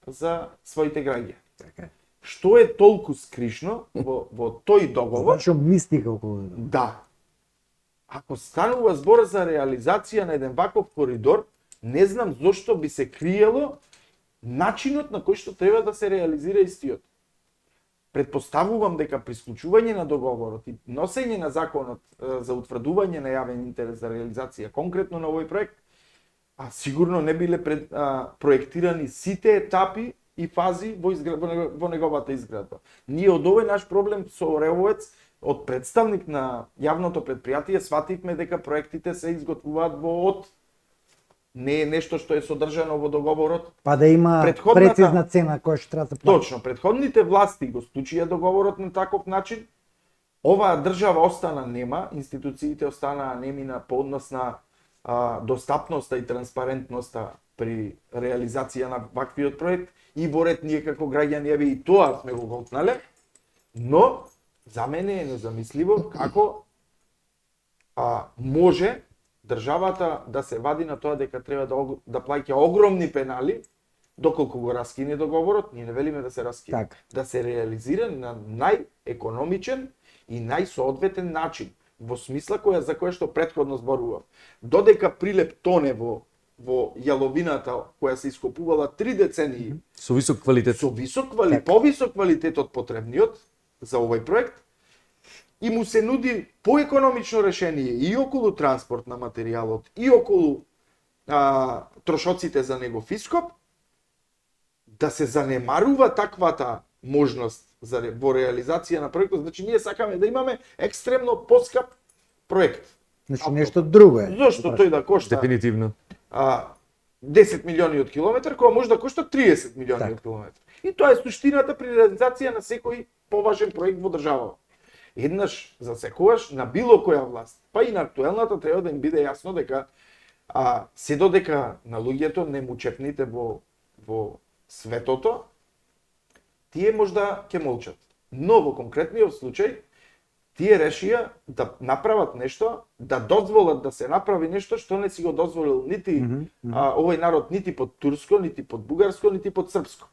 за своите граѓани. Така. Што е толку скришно во тој договор? Зашо мистика околу тоа? Да. Ако станува збор за реализација на еден ваков коридор, не знам зошто би се криело начинот на кој што треба да се реализира истиот. Предпоставувам дека при склучување на договорот и носење на законот за утврдување на јавен интерес за реализација конкретно на овој проект, сигурно не биле проектирани сите етапи и фази во неговата изградба. Ние од овој наш проблем со Оревоец, од представник на јавното предпријатие, свативме дека проектите се изготвуваат во од. Не е нешто што е содржано во договорот. Па да има прецизна цена која што треба да се плати. Точно, претходните власти го склучија договорот на таков начин. Оваа држава остана нема, институциите останаа неми на по однос на достапноста и транспарентноста при реализација на ваквиот проект и во ред ние како граѓани еве и тоа сме го голтнале, но за мене е незамисливо како може државата да се вади на тоа дека треба да плаќа огромни пенали доколку го раскине договорот, ние не велиме да се раскине, Так. да се реализира на најекономичен и најсоодветен начин, во смисла за која што претходно зборував. Додека Прилеп тоне во во јаловината која се ископувала 3 децении Со висок квалитет. со повисок квалитет од потребниот за овој проект и му се нуди поекономично решение и околу транспорт на материјалот и околу трошоците за негов ископ, да се занемарува таквата можност во реализација на проектот. Значи ние сакаме да имаме екстремно поскап проект. Значи нешто друго е. Зошто тој да кошта Дефинитивно. 10 милиони од километар, кога може да кошта 30 милиони Така. од километар. И тоа е суштината при реализација на секој поважен проект во државава. Еднаш за секогаш на било која власт, па и на актуелната, треба да им биде јасно дека се додека на луѓето не му чепните во светото, тие можда ќе молчат. Но во конкретниот случај, тие решија да направат нешто, да дозволат да се направи нешто што не си го дозволил нити овој народ нити под турско, нити под бугарско, нити под српско.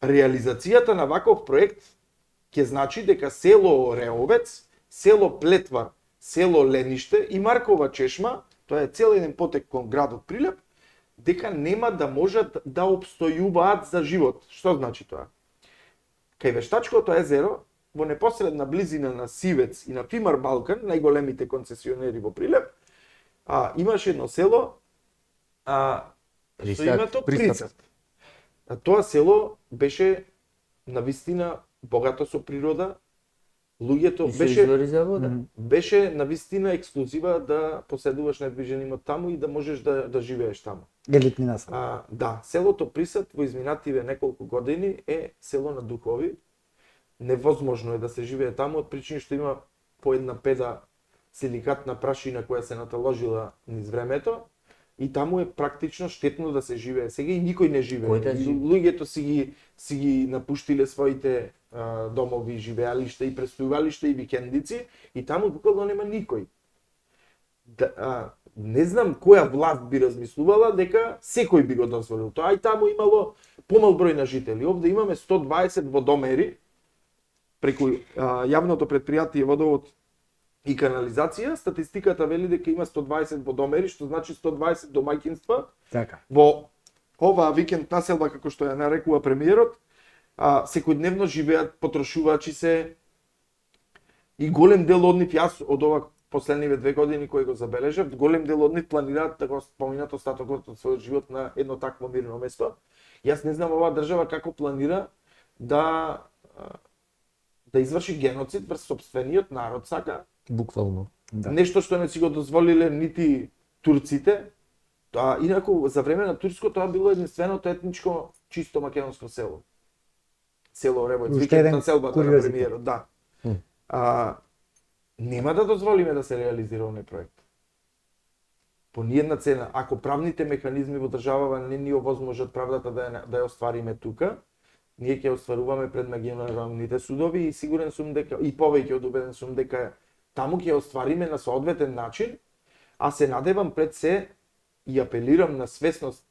Реализацијата на ваков проект ќе значи дека село Реовец, село Плетва, село Лениште и Маркова чешма, тоа е цел еден потек кон градот Прилеп, дека нема да можат да обстојуваат за живот. Што значи тоа? Кај Вештачкото езеро, во непосредна близина на Сивец и на Фимар Балкан, најголемите концесионери во Прилеп, имаше едно село со името Прицат. Тоа село беше навистина богато со природа, луѓето И се извори за вода. беше навистина ексклузива да поседуваш недвижен имот таму и да можеш да живееш таму. Елитни насад. Да, селото Присад во изминативе неколку години е село на духови. Невозможно е да се живее таму од причини што има по една педа силикатна прашина која се наталожила низ времето и таму е практично штетно да се живее. Сега и никој не живее. Кој да И живее? луѓето си ги напуштиле своите домови, живеалишта и престојувалишта и викендици и таму буквално нема никој. Не знам која власт би размислувала дека секој би го дозволил тоа. И таму имало помал број на жители. Овде имаме 120 водомери преку јавното предпријатие Водовод и канализација. Статистиката вели дека има 120 водомери, што значи 120 домаќинства. Така. Во оваа викенд населба, како што ја нарекува премиерот, секојдневно живеат потрошувачи се и голем дел од нив, јас од ова последниве 2 години кои го забележав, голем дел од нив планираат да го споминат остатокот од својот живот на едно такво мирно место. Јас не знам оваа држава како планира да изврши геноцид врз сопствениот народ, сака. Буквално. Да. Нешто што не си го дозволиле нити турците. Инаку за време на турско тоа било единственото етничко чисто македонско село. Село Ревојц, Уште викенд еден на селбата на куриозитет. премиерот, да. Нема да дозволиме да се реализира овој проект. По ниедна цена, ако правните механизми во државава не ни овозможат правдата да ја оствариме тука, ние ќе остваруваме пред меѓународните судови и сигурен сум дека и повеќе од убеден сум дека таму ќе оствариме на соодветен начин, а се надевам пред се и апелирам на свесност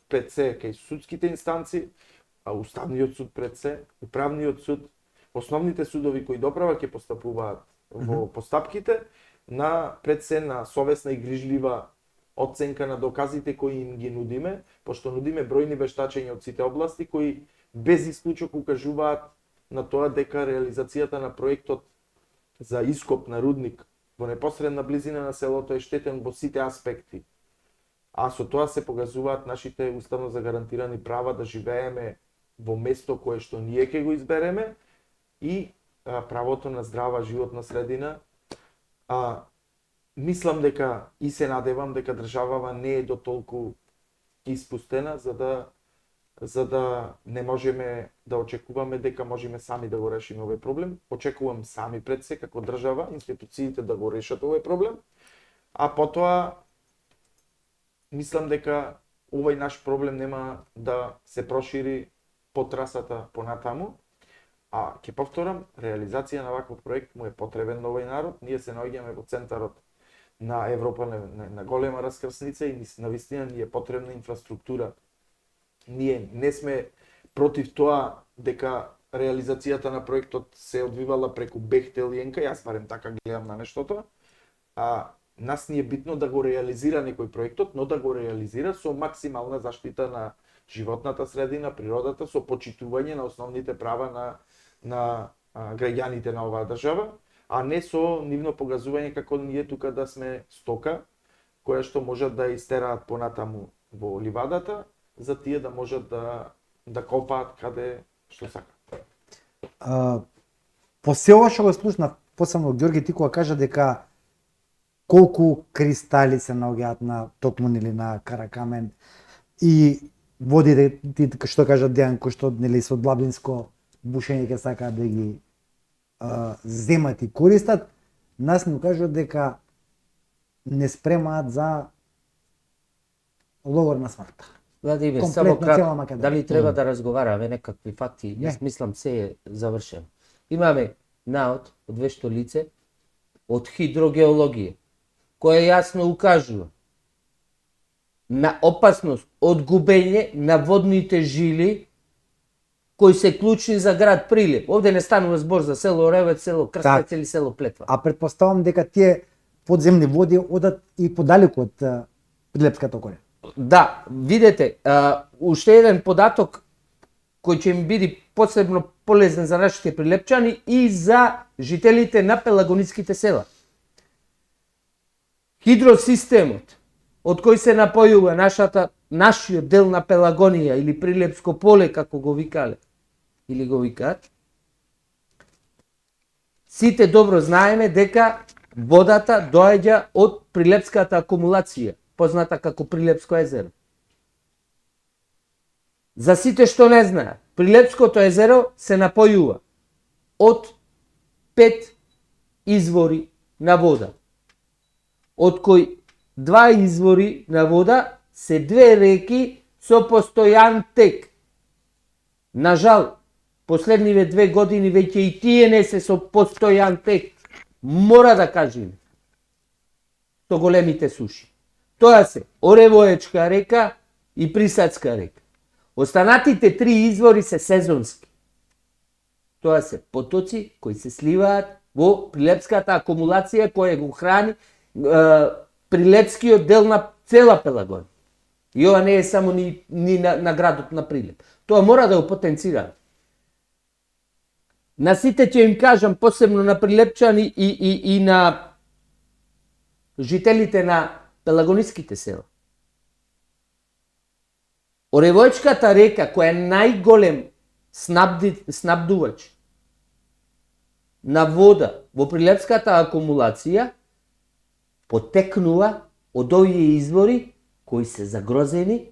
пред се кај судските инстанци, Уставниот суд пред се, Управниот суд, основните судови кои доправа ќе постапуваат во постапките, пред се на совесна и грижлива оценка на доказите кои им ги нудиме, пошто нудиме бројни вештачења од сите области кои без исклучок укажуваат на тоа дека реализацијата на проектот за ископ на рудник во непосредна близина на селото е штетен во сите аспекти. А со тоа се погазуваат нашите уставно загарантирани права да живееме во место кое што ние ќе го избереме и правото на здрава животна средина. Мислам дека и се надевам дека државава не е до толку испустена за да не можеме да очекуваме дека можеме сами да го решиме овој проблем. Очекувам сами пред се како држава, институциите да го решат овој проблем, а потоа мислам дека овој наш проблем нема да се прошири по трасата понатаму. Ќе повторам, реализација на ваков проект му е потребен на овој народ. Ние се наоѓаме во центарот на Европа, на голема раскрсница и навистина ни е потребна инфраструктура. Ние не сме против тоа дека реализацијата на проектот се одвивала преку Бехтел и Енка, јас барем така гледам на нештото. нас ни е битно да го реализира некој проектот, но да го реализира со максимална заштита на животната средина, природата, со почитување на основните права на граѓаните на оваа држава, а не со нивно погазување како ние тука да сме стока, која што можат да истераат понатаму во ливадата, за тие да можат да копаат каде што сакаат. По се ова што го слушнав, посебно Ѓорги ти кога кажа дека колку кристали се наоѓаат на токму нели на Каракамен и водите ти што кажа Дејан кој што нели со длабинско бушење ќе сакаат да ги земат и користат, нас ни кажуваат дека не спремаат за логор на смртта. Владимир, Комплетно само цела кратко, Македонија. дали треба да разговараме некакви факти? Не. Јас мислам се е завршено. Имаме наод од вешто лице од хидрогеологија, која јасно укажува на опасност од губење на водните жили кои се клучни за град Прилеп. Овде не станува збор за село Оревец, село Крстец или село Плетва. А претпоставам дека тие подземни води одат и подалеку од Прилепската околина. Да, видете, уште еден податок кој ќе им биде посебно полезен за нашите прилепчани и за жителите на пелагониските села. Хидросистемот од кој се напојува нашиот дел на Пелагонија или Прилепско поле, како го викале, или го викаат, сите добро знаеме дека водата доаѓа од Прилепската акумулација, позната како Прилепско езеро. За сите што не знаат, Прилепското езеро се напојува од 5 извори на вода, од кои 2 извори на вода се 2 реки со постојан тек. Нажал, последниве 2 години веќе и тие не се со постојан тек. Мора да кажеме. Со големите суши. Тоа се Оревоечка река и Присадска река. Останатите 3 извори се сезонски. Тоа се потоци кои се сливаат во Прилепската акумулација која го храни Прилепскиот дел на цела Пелагонија. И ова не е само ни на градот на Прилеп. Тоа мора да го потенцира. На сите ќе им кажам, посебно на прилепчани и на жителите на пелагониските села. Оревоечката река, која е најголем снабдувач на вода во Прилепската акумулација, потекнува од овие извори кои се загрозени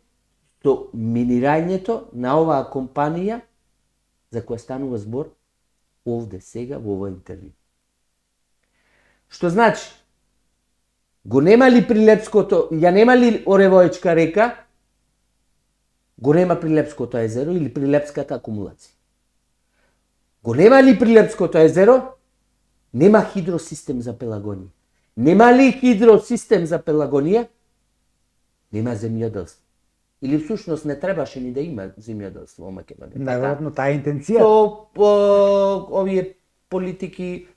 со минирањето на оваа компанија за која станува збор овде сега во овој интервју. Што значи, го нема ли Прилепското, ја нема ли Оревоечка река, го нема Прилепското езеро или Прилепската акумулација. Го нема ли Прилепското езеро, нема хидросистем за Пелагонија. Нема ли хидросистем за Пелагонија, нема земјоделство. Или всушност не требаше ни да има земјоделство во Македонија. Најверојатно таа е интенција. Со овие политики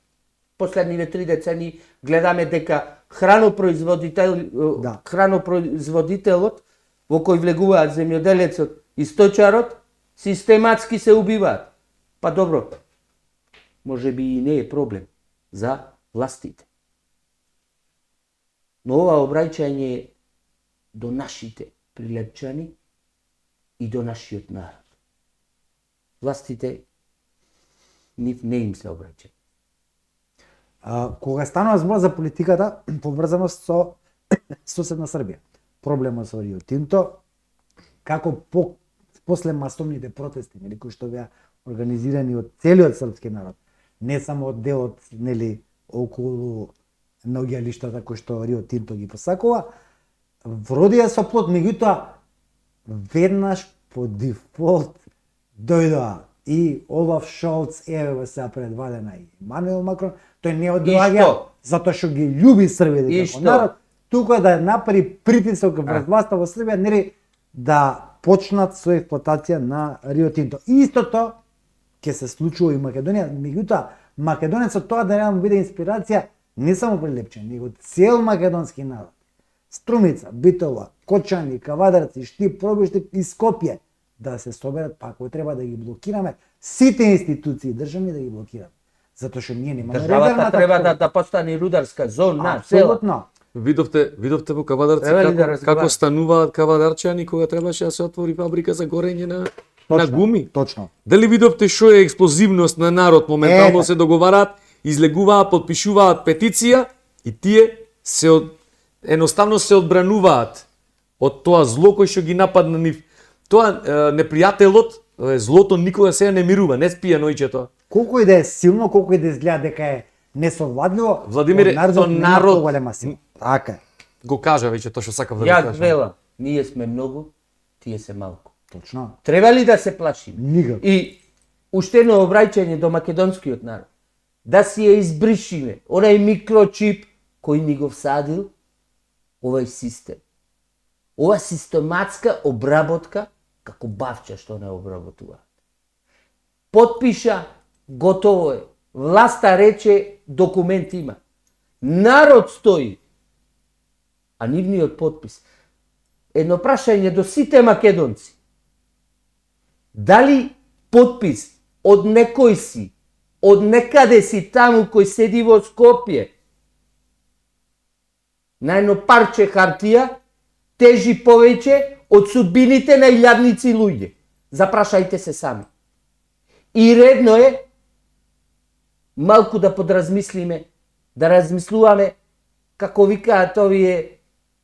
последниве 3 децени гледаме дека хранопроизводителот во кој влегуваат земјоделецот и сточарот систематски се убиваат. Па добро, може би и не е проблем за властите. Но ова обраќање е до нашите прилепчани и до нашиот народ. Властите нив не им се обраќаат. Кога станува збор за политиката, поврзано со соседна Србија, проблемот со Рио Тинто, како после масовните протести, нели, кои што беа организирани од целиот српски народ, не само од делот, нели, околу наоѓалиштата кои што Рио Тинто ги посакува, вродија со плод, меѓутоа веднаш по дефолт дојдоа и Олаф Шолц, еве сега предвадена и Емануел Макрон, тој не одоаѓа затоа што ги љуби Србија како народ, туку да направи притисок врз власта во Србија, нели да почнат со експлоатација на Рио Тинто. Истото ќе се случува и Македонија, меѓутоа македонецот тоа да нема биде инспирација не само Прилепчани, него цел македонски народ, Струмица, Битола, Кочани, Кавадарци, Штип, Пробиштип и Скопје, да се соберат, па ако треба да ги блокираме, сите институции државни да ги блокираме. Затоа што ние немаме Државата треба да постане рударска зона, села. Апсолутно. Видовте во Кавадарци Треба ли да како разговараме? стануваат кавадарчани кога требаше да се отвори фабрика за горење на гуми? Точно. Дали видовте што е експлозивност на народ, моментално се договараат, излегуваат, подпишуваат петиција и тие едноставно се одбрануваат од тоа зло кој што ги нападна нив. Тоа непријателот, злото никога се не мирува, не спие ноќето. Колку и да е силно, колку и да изгледа дека е несовладливо, Владимире, народот то нема народ- поголема сила. Така е. Го кажа веќе тоа што сакав да го Јас кажам. велам, ние сме многу, тие се малку. Точно. Треба ли да се плашиме? Никако. И уште едно обраќање до македонскиот народ. Да си ја избришиме, онај микрочип кој ни го всадил овај систем. Ова систематска обработка како бавча што не обработуваат. Потпиша, готово е. Власта рече, документ има. Народ стои. А нивниот потпис. Едно прашање до сите македонци. Дали потпис од некој си, од некаде си таму кој седи во Скопје, на едно парче хартија, тежи повеќе од судбините на илјадници луѓе? Запрашајте се сами. И редно е малку да подразмислиме, да размислуваме како викаат овие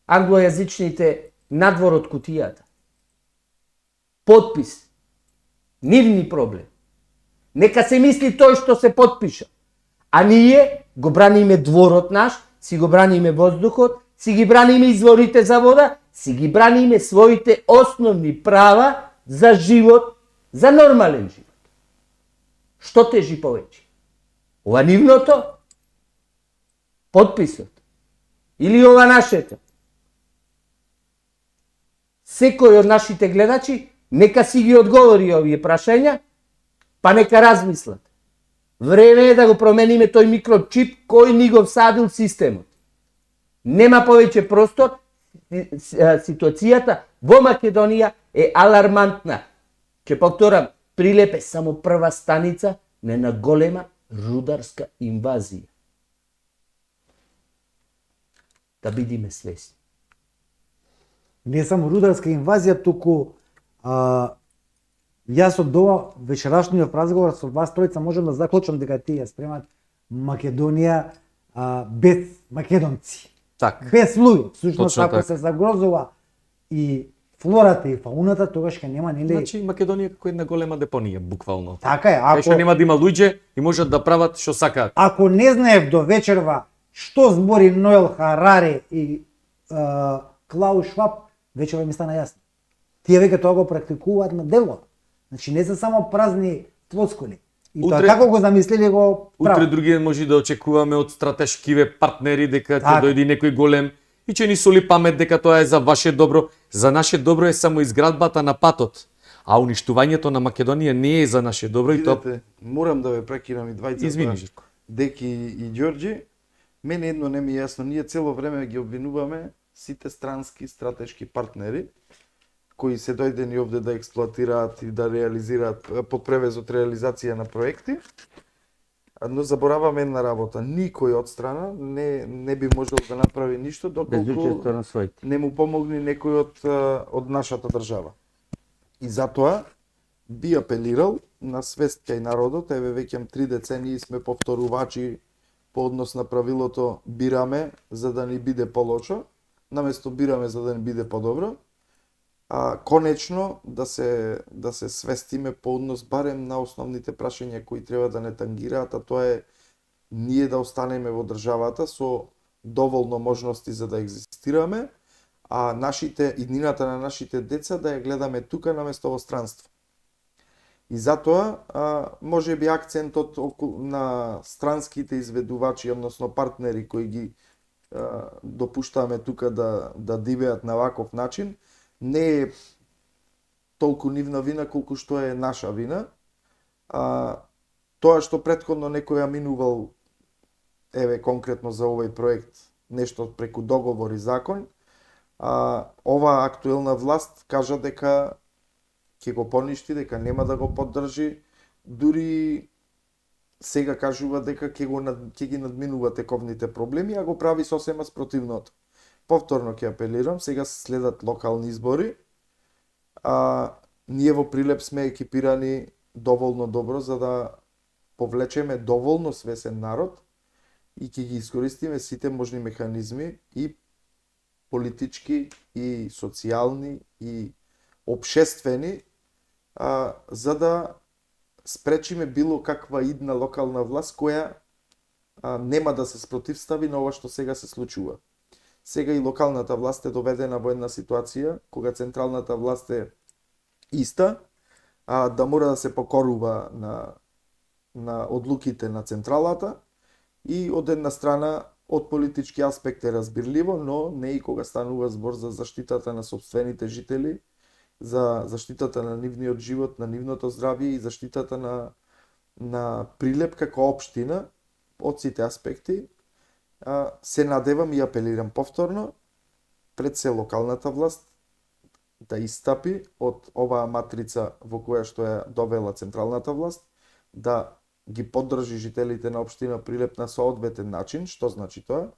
англојазичните надвор од кутијата. Потпис. Нивни проблем. Нека се мисли тој што се потпиша. А ние го браниме дворот наш, си го браниме воздухот, си ги браниме изворите за вода, си ги браниме своите основни права за живот, за нормален живот. Што тежи повеќе? Ова нивното? Потписот? Или ова нашето? Секој од нашите гледачи нека си ги одговори овие прашања, па нека размислат. Време е да го промениме тој микрочип кој ни го всадил системот. Нема повеќе простор, ситуацијата во Македонија е алармантна. Ќе повторам, Прилеп е само прва станица на една голема рударска инвазија. Да бидиме свесни. Не само рударска инвазија, туку јас од ова вечерашниот разговор со вас тројца можам да заклучам дека тие ја спремат Македонија без македонци. Так. Без луѓе. Всушност, Точно ако така. се загрозува и флората и фауната, тогаш ќе нема нели... Значи Македонија како една голема депонија, буквално. Така е, Кај што ако, нема да има луѓе и можат да прават што сакаат. ако не знаев до вечерва што збори Ноел Харари и Клаус Шваб, вечерва ми стана јасно. Тие веќе тоа го практикуваат на дело. Значи не се само празни флоскули. И тоа Утре- како го замислили го Утре прават. други ден може да очекуваме од стратешкиве партнери дека ќе Така. дојде некој голем и ќе ни соли памет дека тоа е за ваше добро. За наше добро е само изградбата на патот, а уништувањето на Македонија не е за наше добро и тоа... Видете, морам да ве прекинам и двајцата. Извини, Жирко. Деки и Ѓорѓи, мене едно не ми е јасно, ние цело време ги обвинуваме сите странски стратешки партнери кои се дојдени овде да експлоатираат и да реализираат под превез од реализација на проекти. Но забораваме една работа, никој од страна не би можел да направи ништо Без доколку учество на своите. не му помогне некој од нашата држава. И затоа би апелирал на свест кај народот, еве веќе 3 децении сме повторувачи по однос на правилото бираме за да ни биде полошо, наместо бираме за да ни биде подобро. А конечно да се свестиме по однос барем на основните прашања кои треба да не тангираат, а тоа е ние да останеме во државата со доволно можности за да екзистираме, а иднината на нашите деца да ја гледаме тука наместо во странство. И затоа, може би акцентот на странските изведувачи, односно партнери кои ги допуштаме тука да дивеат на ваков начин, не е толку нивна вина колку што е наша вина. Тоа што претходно некој ја минувал еве конкретно за овој проект нешто преку договор и закон, ова актуелна власт кажа дека ќе го поништи, дека нема да го поддржи, дури сега кажува дека ќе ги надминува тековните проблеми, а го прави сосема спротивното. Повторно ќе апелирам, сега следат локални избори, ние во Прилеп сме екипирани доволно добро за да повлечеме доволно свесен народ и ќе ги искористиме сите можни механизми и политички, и социјални, и општествени, за да спречиме било каква идна локална власт која нема да се спротивстави на ова што сега се случува. Сега и локалната власт е доведена во една ситуација кога централната власт е иста, да мора да се покорува на одлуките на централата и од една страна од политички аспект е разбирливо, но не и кога станува збор за заштитата на сопствените жители, за заштитата на нивниот живот, на нивното здравје и заштитата на Прилеп како општина од сите аспекти. Се надевам и апелирам повторно пред се локалната власт да истапи од оваа матрица во која што ја довела централната власт, да ги поддржи жителите на општина Прилеп на соодветен начин. Што значи тоа?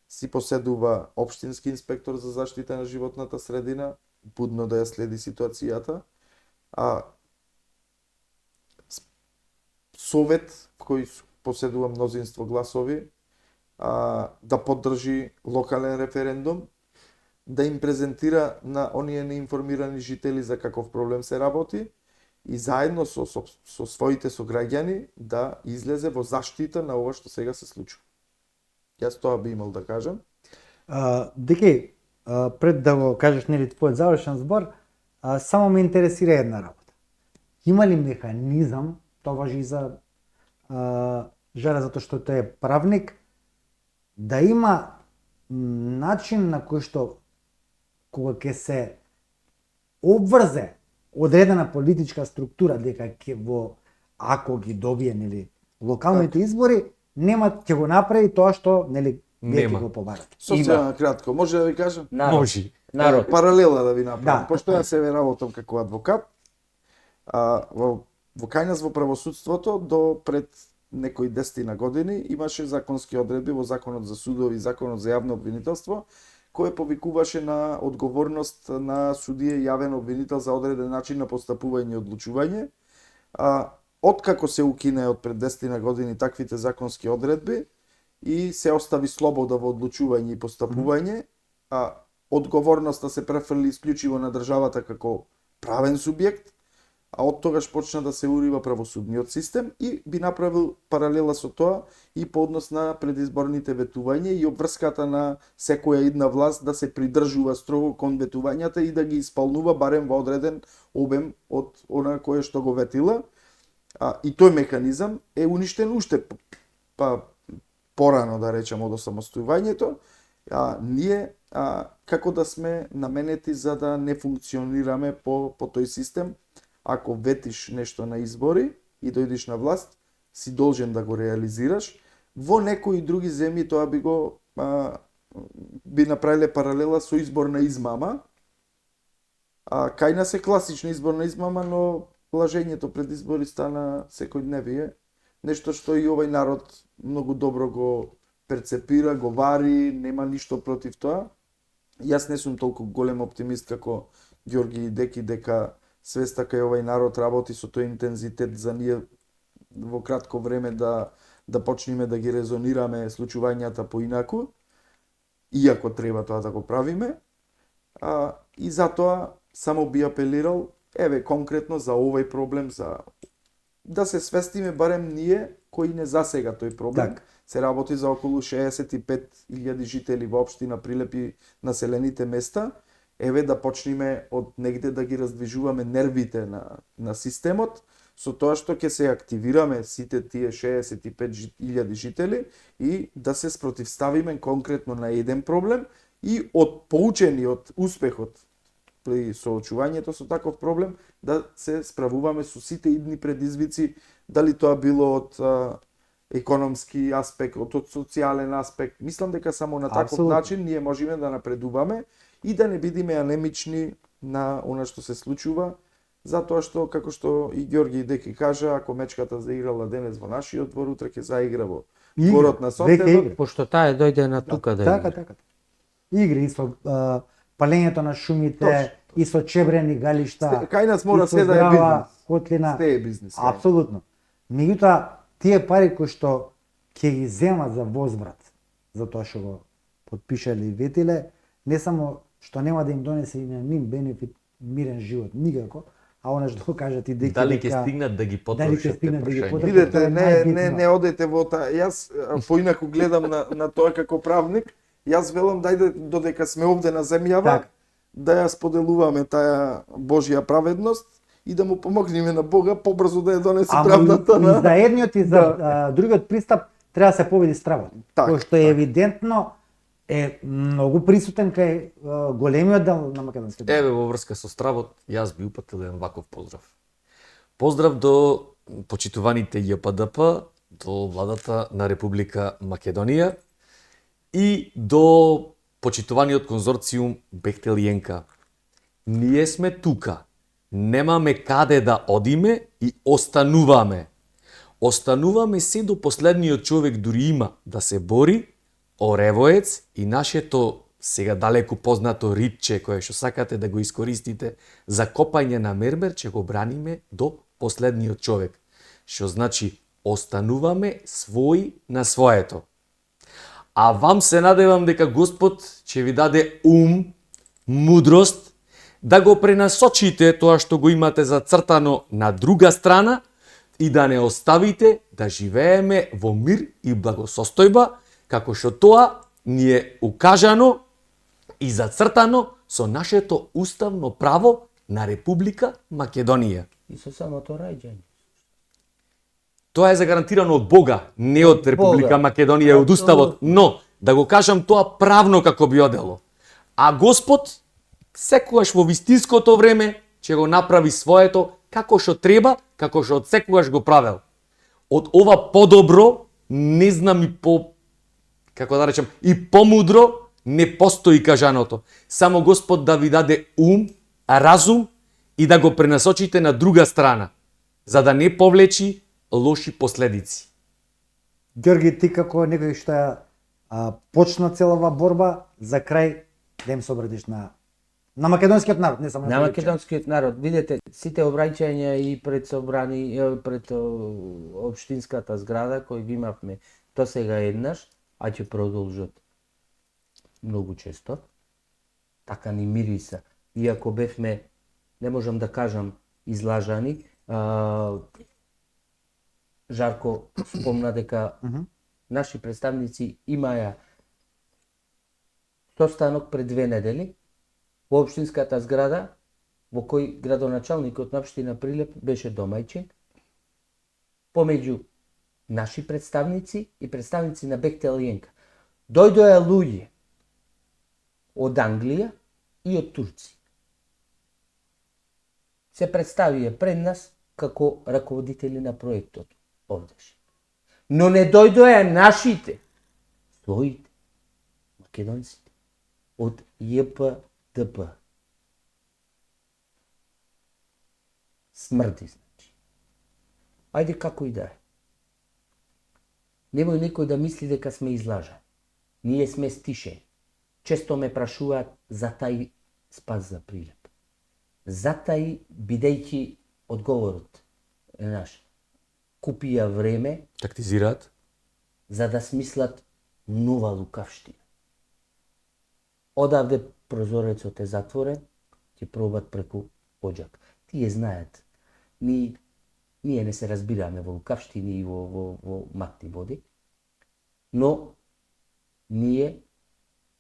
Си поседува општински инспектор за заштита на животната средина, будно да ја следи ситуацијата, совет кој поседува мнозинство гласови, да поддржи локален референдум, да им презентира на оние неинформирани жители за каков проблем се работи и заедно со своите сограѓани да излезе во заштита на ова што сега се случува. Јас тоа би имал да кажам. Деки, пред да го кажеш нели твојот завршен збор, само ме интересира една работа. Има ли механизам, тоа важи и за Жара затоа што тој е правник, да има начин на кој што кога ќе се обврзе одредена политичка структура дека ќе ако ги добие нели локалните избори, ќе го направи тоа што нели Нема. ќе го побарат. Сосема кратко, може да ви кажам? Може. Народ. Паралела да ви направам. Да. Пошто ја себе работам како адвокат, во кај нас во правосудството до пред некои 10 години имаше законски одредби во Законот за судови и Законот за јавно обвинителство, кој повикуваше на одговорност на судија и јавен обвинител за одреден начин на постапување и одлучување. Откако се укине од пред 10 години таквите законски одредби и се остави слобода во одлучување и постапување, одговорноста се префрли исклучиво на државата како правен субјект, а од тогаш почна да се урива правосудниот систем и би направил паралела со тоа и по однос на предизборните ветувања и обврската на секоја идна власт да се придржува строго кон ветувањата и да ги исполнува барем во одреден обем од она кое што го ветила. И тој механизам е уништен уште порано, да речем, од осамостојувањето. Ние како да сме наменети за да не функционираме по тој систем. Ако ветиш нешто на избори и дојдеш на власт, си должен да го реализираш. Во некои други земји тоа би направиле паралела со избор на измама. Кај нас е класична избор на измама, но лажењето пред избори стана секојдневие. Нешто што и овој народ многу добро го перцепира, го вари, нема ништо против тоа. Јас не сум толку голем оптимист како Ѓорги Деки дека свеста кај овој народ работи со тој интензитет за ние во кратко време да почнеме да ги резонираме случувањата поинаку, иако треба тоа да го правиме. И затоа само би апелирал, конкретно за овој проблем, за да се свестиме барем ние кои не засега тој проблем. Так. Се работи за околу 65.000 жители во општина Прилеп и населените места. Да почнеме од негде да ги раздвижуваме нервите на системот, со тоа што ќе се активираме сите тие 65.000 жители и да се спротивставиме конкретно на еден проблем и поучени од успехот при соочувањето со таков проблем да се справуваме со сите идни предизвици, дали тоа било од економски аспект, од социјален аспект. Мислам дека само на таков Апсолутно. начин ние можеме да напредуваме и да не бидеме анемични на она што се случува, затоа што, како што и Ѓорги Деки кажа, ако мечката заиграла денес во нашиот двор, утре ќе заигра во Игра, дворот на веќе соседот. игра. Пошто таа дојде на тука да Така, игра. така. Игри и со палењето на шумите, Точно. и со чебрени галишта. Кај нас мора и со се да е здрава бизнес. Котлина. Се е бизнес. кај нас. Апсолутно. Меѓутоа, тие пари кои што ќе ги земат за возврат, за тоа што го потпишале и ветиле, не само што нема да им донесе и на нив бенефит мирен живот, никако, а она што кажа ти Деки Дали ќе дека- стигнат да ги Дали ќе потрошат стигнат да ги прашање? потрошат? Видете, Тоа е не најбитно. одете во таа. Јас поинаку гледам на тоа како правник. Јас велам дајде додека сме овде на земјава Така. да ја споделуваме таа Божја праведност и да му помогнеме на Бога побрзо да ја донесе Ама правдата и на. за едниот и за другиот пристап треба да се победи стравот. Така, Кој што е евидентно е многу присутен кај големиот дел на македонскиот. Еве во врска со стравот, јас би упатил еден ваков поздрав. Поздрав до почитуваните ЈПДП, до владата на Република Македонија и до почитуваниот конзорциум Бехтел Јенка. Ние сме тука. Немаме каде да одиме и остануваме. Остануваме се до последниот човек дури има да се бори, Оревоец и нашето сега далеку познато ритче кое што сакате да го искористите за копање на мермер, ќе го браниме до последниот човек. Што значи остануваме свои на своето. А вам се надевам дека Господ ќе ви даде мудрост, да го пренасочите тоа што го имате зацртано на друга страна и да не оставите да живееме во мир и благосостојба, како што тоа ни е укажано и зацртано со нашето уставно право на Република Македонија. И со самото раѓање. Тоа е загарантирано од Бога, не од Република Бога. Македонија, од уставот, Апсолутно. но да го кажам тоа правно како би одело. А Господ секогаш во вистинското време ќе го направи своето како што треба, како што од секогаш го правел. Од ова подобро не знам и како да речем, и помудро не постои кажаното. Само Господ да ви даде разум и да го пренасочите на друга страна, за да не повлечи лоши последици. Ѓорги, ти како некој што ја почна целава борба, за крај да им се обратиш на македонскиот народ, не само На Прилепчани. македонскиот народ, видете, сите обраќања и пред собрани, пред општинската зграда кој ги имавме до сега еднаш, а ќе продолжат многу често. Така ни мириса. Иако бевме, не можам да кажам, излажани, Жарко спомна дека наши представници имаја состанок пред 2 недели во општинската зграда, во кој градоначалникот на општина Прилеп беше домајчин, помеѓу наши представници и представници на Бехтел Јенка. Дојдоа луѓе од Англија и од Турци. Се представија пред нас како раководители на проектот овдеше. Но не дојдоа нашите, своите, македонците, од ЈПДП. Смрди, значи. Ајде како и да е. Немој некој да мисли дека сме излажани. Ние сме стишени. Често ме прашуваат за тај спас за Прилеп. За тај, бидејќи одговорот е наш. Купија време Тактизираат? за да смислат нова лукавштина. Одавде прозорецот е затворен, ќе пробат преку оџак. Тие знаат. Ние не се разбираме во лукавштини и во матни води, но ние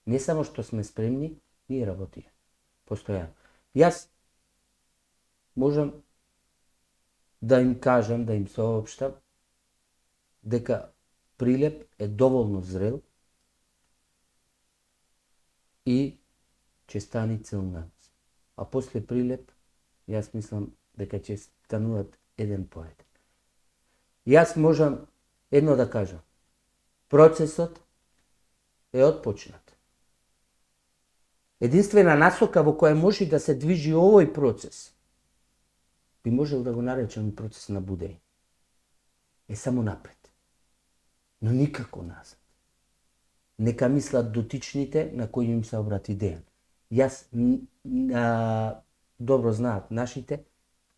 не само што сме спремни, ние работиме. Постојано. Јас можам да им кажам, да им соопштам дека Прилеп е доволно зрел и ќе стани цел на нас. А после Прилеп, јас мислам дека ќе стануваат еден по еден. Јас можам едно да кажам. Процесот е отпочнат. Единствена насока во која може да се движи овој процес, би можел да го наречем процес на будење. Е само напред. Но никако назад. Нека мислат дотичните на кои им се обрати Дејан. Јас добро знаат нашите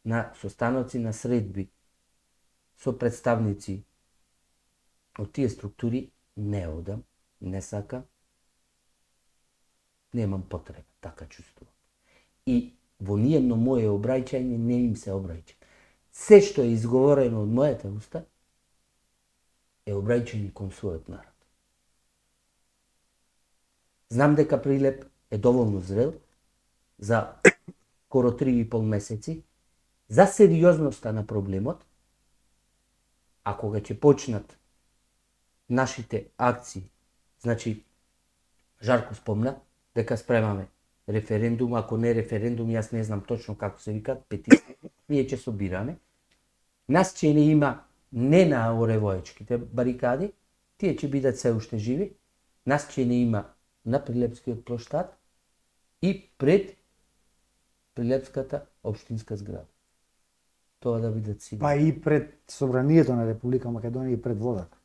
на состаноци, на средби со представници од тие структури не одам, не сакам, немам потреба, така чувствувам. И во ниедно моје обраќање не им се обраќам. Се што е изговорено од мојата уста е обраќање кон својот народ. Знам дека Прилеп е доволно зрел за скоро 3,5 месеци за сериозноста на проблемот, а кога ќе почнат нашите акции, значи Жарко спомна дека спремаме референдум, ако не референдум, јас не знам точно како се викат, петиции, ние ќе собираме. Нас ќе не има не на Оревоечките барикади, тие ќе бидат се уште живи, нас ќе не има на Прилепскиот плоштад и пред Прилепската општинска зграда. Тоа да бидат сигурни. Па и пред собранието на Република Македонија и пред водата.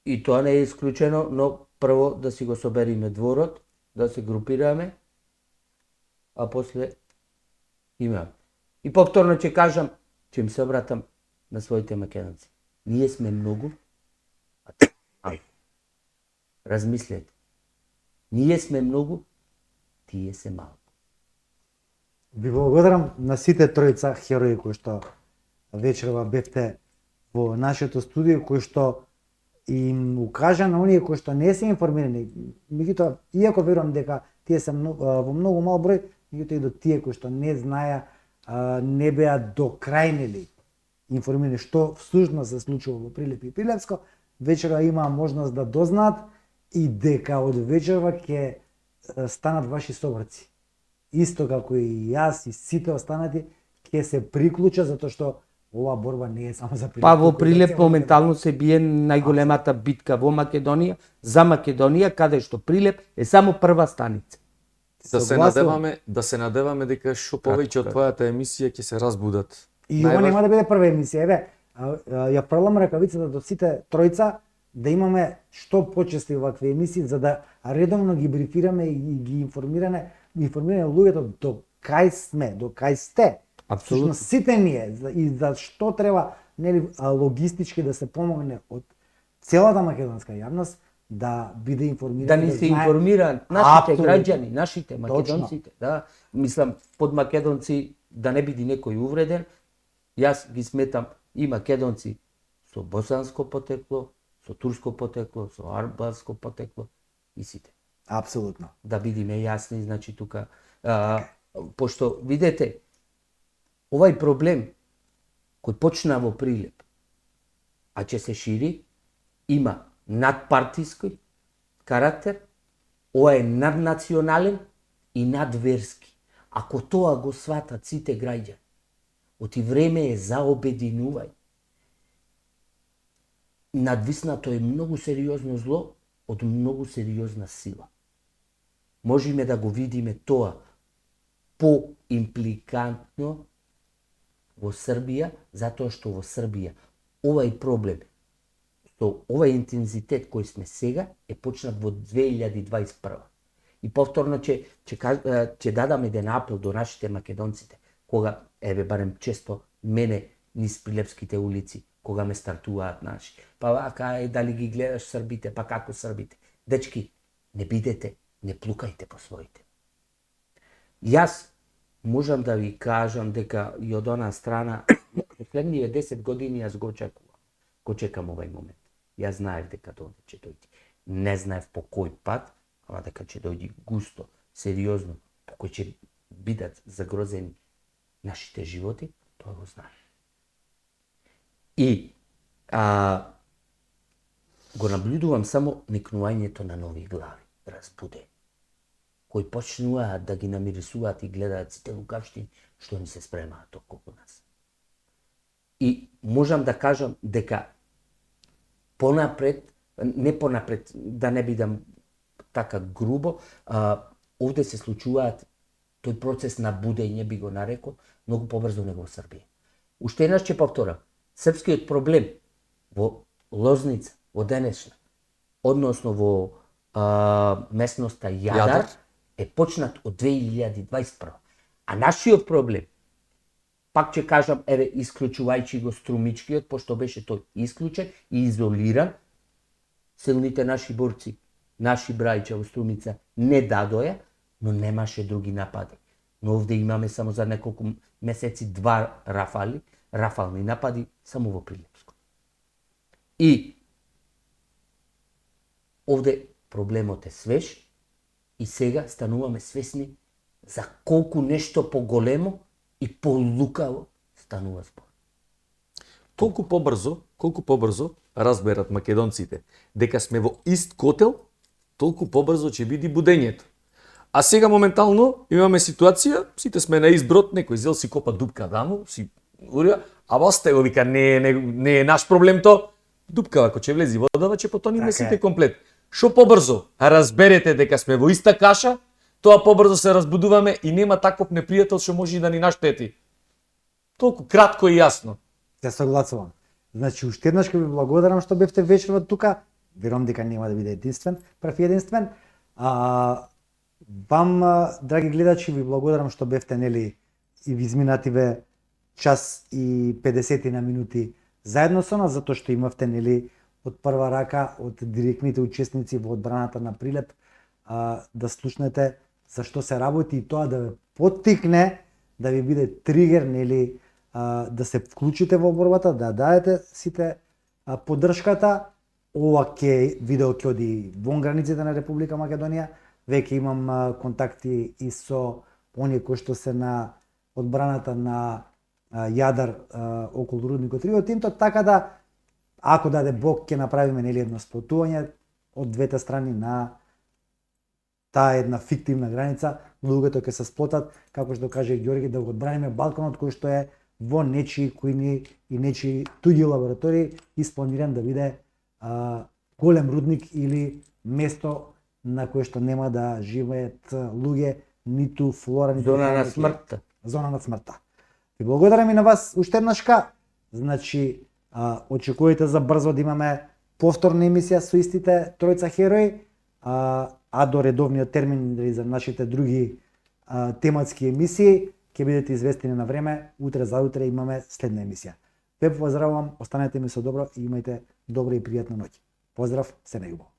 И тоа не е исклучено, но прво да си го собериме дворот, да се групираме, а после имаме. И повторно ќе кажам, ќе им се обратам на своите македонци. Ние сме многу, а те малку. Размислете. Ние сме многу, тие се малку. Ви благодарам на сите тројца херои кои што вечерва бевте во нашето студио, кои што им укажа на оние кои што не се информирани. Меѓутоа, иако верувам дека тие се во многу мал број, меѓутоа и до тие кои што не знаеа, не беа до крајнели информирани што всушност се случува во Прилеп и Прилепско, вечерва имаа можност да дознаат и дека од вечерва ќе станат ваши собраци. Исто како и јас и сите останати ќе се приклучат затоа што ова борба не е само за Прилеп. Па во Прилеп моментално се бие најголемата битка во Македонија, за Македонија, каде што Прилеп е само прва станица. Да се надеваме дека што повеќе од твојата емисија ќе се разбудат. И ова нема да биде прва емисија. Еве, ја фрлам ракавицата до сите тројца да имаме што почести овакви емисии за да редовно ги брифираме и ги информираме луѓето до кај сме, до кај сте. Апсолутно. Сите ние и за што треба нели логистички да се помогне од целата македонска јавност да биде информирана, Да ни се знае... информираат нашите Апсолутно. граѓани, нашите македонците, да. Мислам под македонци да не биде некој увреден. Јас ги сметам и македонци со босанско потекло, со турско потекло, со арбанско потекло и сите. Апсолутно. Да бидиме јасни, значи тука, пошто видете, овај проблем кој почна во Прилеп, а ќе се шири, има надпартиски карактер, ова е наднационален и надверски. Ако тоа го сватат сите граѓани, оти време е за обединување. Надвиснато е многу сериозно зло од многу сериозна сила. Можеме да го видиме тоа поимпликантно во Србија, затоа што во Србија овај проблем, со овај интензитет кој сме сега, е почнат во 2021. И повторно ќе дадам еден апел до нашите македонците, кога, еве барем често мене низ Прилепските улици, кога ме стартуваат наши. Па вака дали ги гледаш србите, па како србите. Дечки, не бидете, не плукајте по своите. Јас можам да ви кажам дека и од она страна, последниве 10 години јас го чекам овај момент. Јас знаев дека тоа ќе дојде. Не знаев по кој пат, ама дека ќе дојде густо, сериозно, по кој ќе бидат загрозени нашите животи, тоа го знаев. И го наблюдувам само никнувањето на нови глави, разбудени, кои почнуваат да ги намирисуваат и гледаат сите лукавштини што ни се спремаат околу нас. И можам да кажам дека понапред, не понапред, да не бидам така грубо, овде се случуваат тој процес на будење, би го нарекол, многу побрзо него во Србија. Уште еднаш ќе повторам, српскиот проблем во Лозница, во денешна, односно во местноста Јадар, е почнат од 2021. А нашиот проблем, пак ќе кажам, еве, исклучувајќи го Струмичкиот, пошто беше тој исклучен и изолиран, силните наши борци, наши брајча во Струмица не дадоја, но немаше други напади. Но овде имаме само за неколку месеци 2 рафални напади само во Прилепско. И овде проблемот е свеж и сега стануваме свесни за колку нешто поголемо и полукаво станува збор. Колку побрзо разберат македонците дека сме во ист котел, толку побрзо ќе биде будењето. А сега моментално имаме ситуација, сите сме на ист брод, некој зел си копа дупка даму, си урија, а остај го вика не е наш проблем то. Дупка ако ќе влези водава, ќе потониме сите комплет. Што побрзо разберете дека сме во иста каша, тоа побрзо се разбудуваме и нема таков непријател што може и да ни наштети. Толку кратко и јасно. Се согласувам. Значи, уште еднаш ќе ви благодарам што бевте вечерва тука. Верувам дека нема да биде единствен, прв и единствен. Вам, драги гледачи, ви благодарам што бевте нели и ви изминативе час и 50 на минути заедно со нас, затоа што имавте нели од прва рака, од директните учесници во одбраната на Прилеп, да слушнете за што се работи и тоа да ве поттикне, да ви биде тригер, нели, да се вклучите во борбата, да дадете сите поддршката. Ова видео ќе оди вон границите на Република Македонија. Веќе имам контакти и со оние кои што се на одбраната на Јадар околу рудникот Рио Тинто, така да ако даде Бог ќе направиме нели едно сплотување од двете страни на таа една фиктивна граница, луѓето ќе се сплотат, како што каже Ѓорги, да го одбраниме Балканот кој што е во нечии кујни и нечии туѓи лаборатории испланиран да биде голем рудник или место на кое што нема да живеат луѓе, ниту флора, ниту Зона на смртта. Зона на смртта. Ви благодарам и на вас уште еднашка. Значи, очекувате за брзо да имаме повторна емисија со истите тројца херои, а до редовниот термин за нашите други тематски емисии ќе бидете известени на време. Утре заутре имаме следна емисија. Ве поздравувам, останете ми со добро и имајте добра и пријатна ноќ. Поздрав, се најубаво.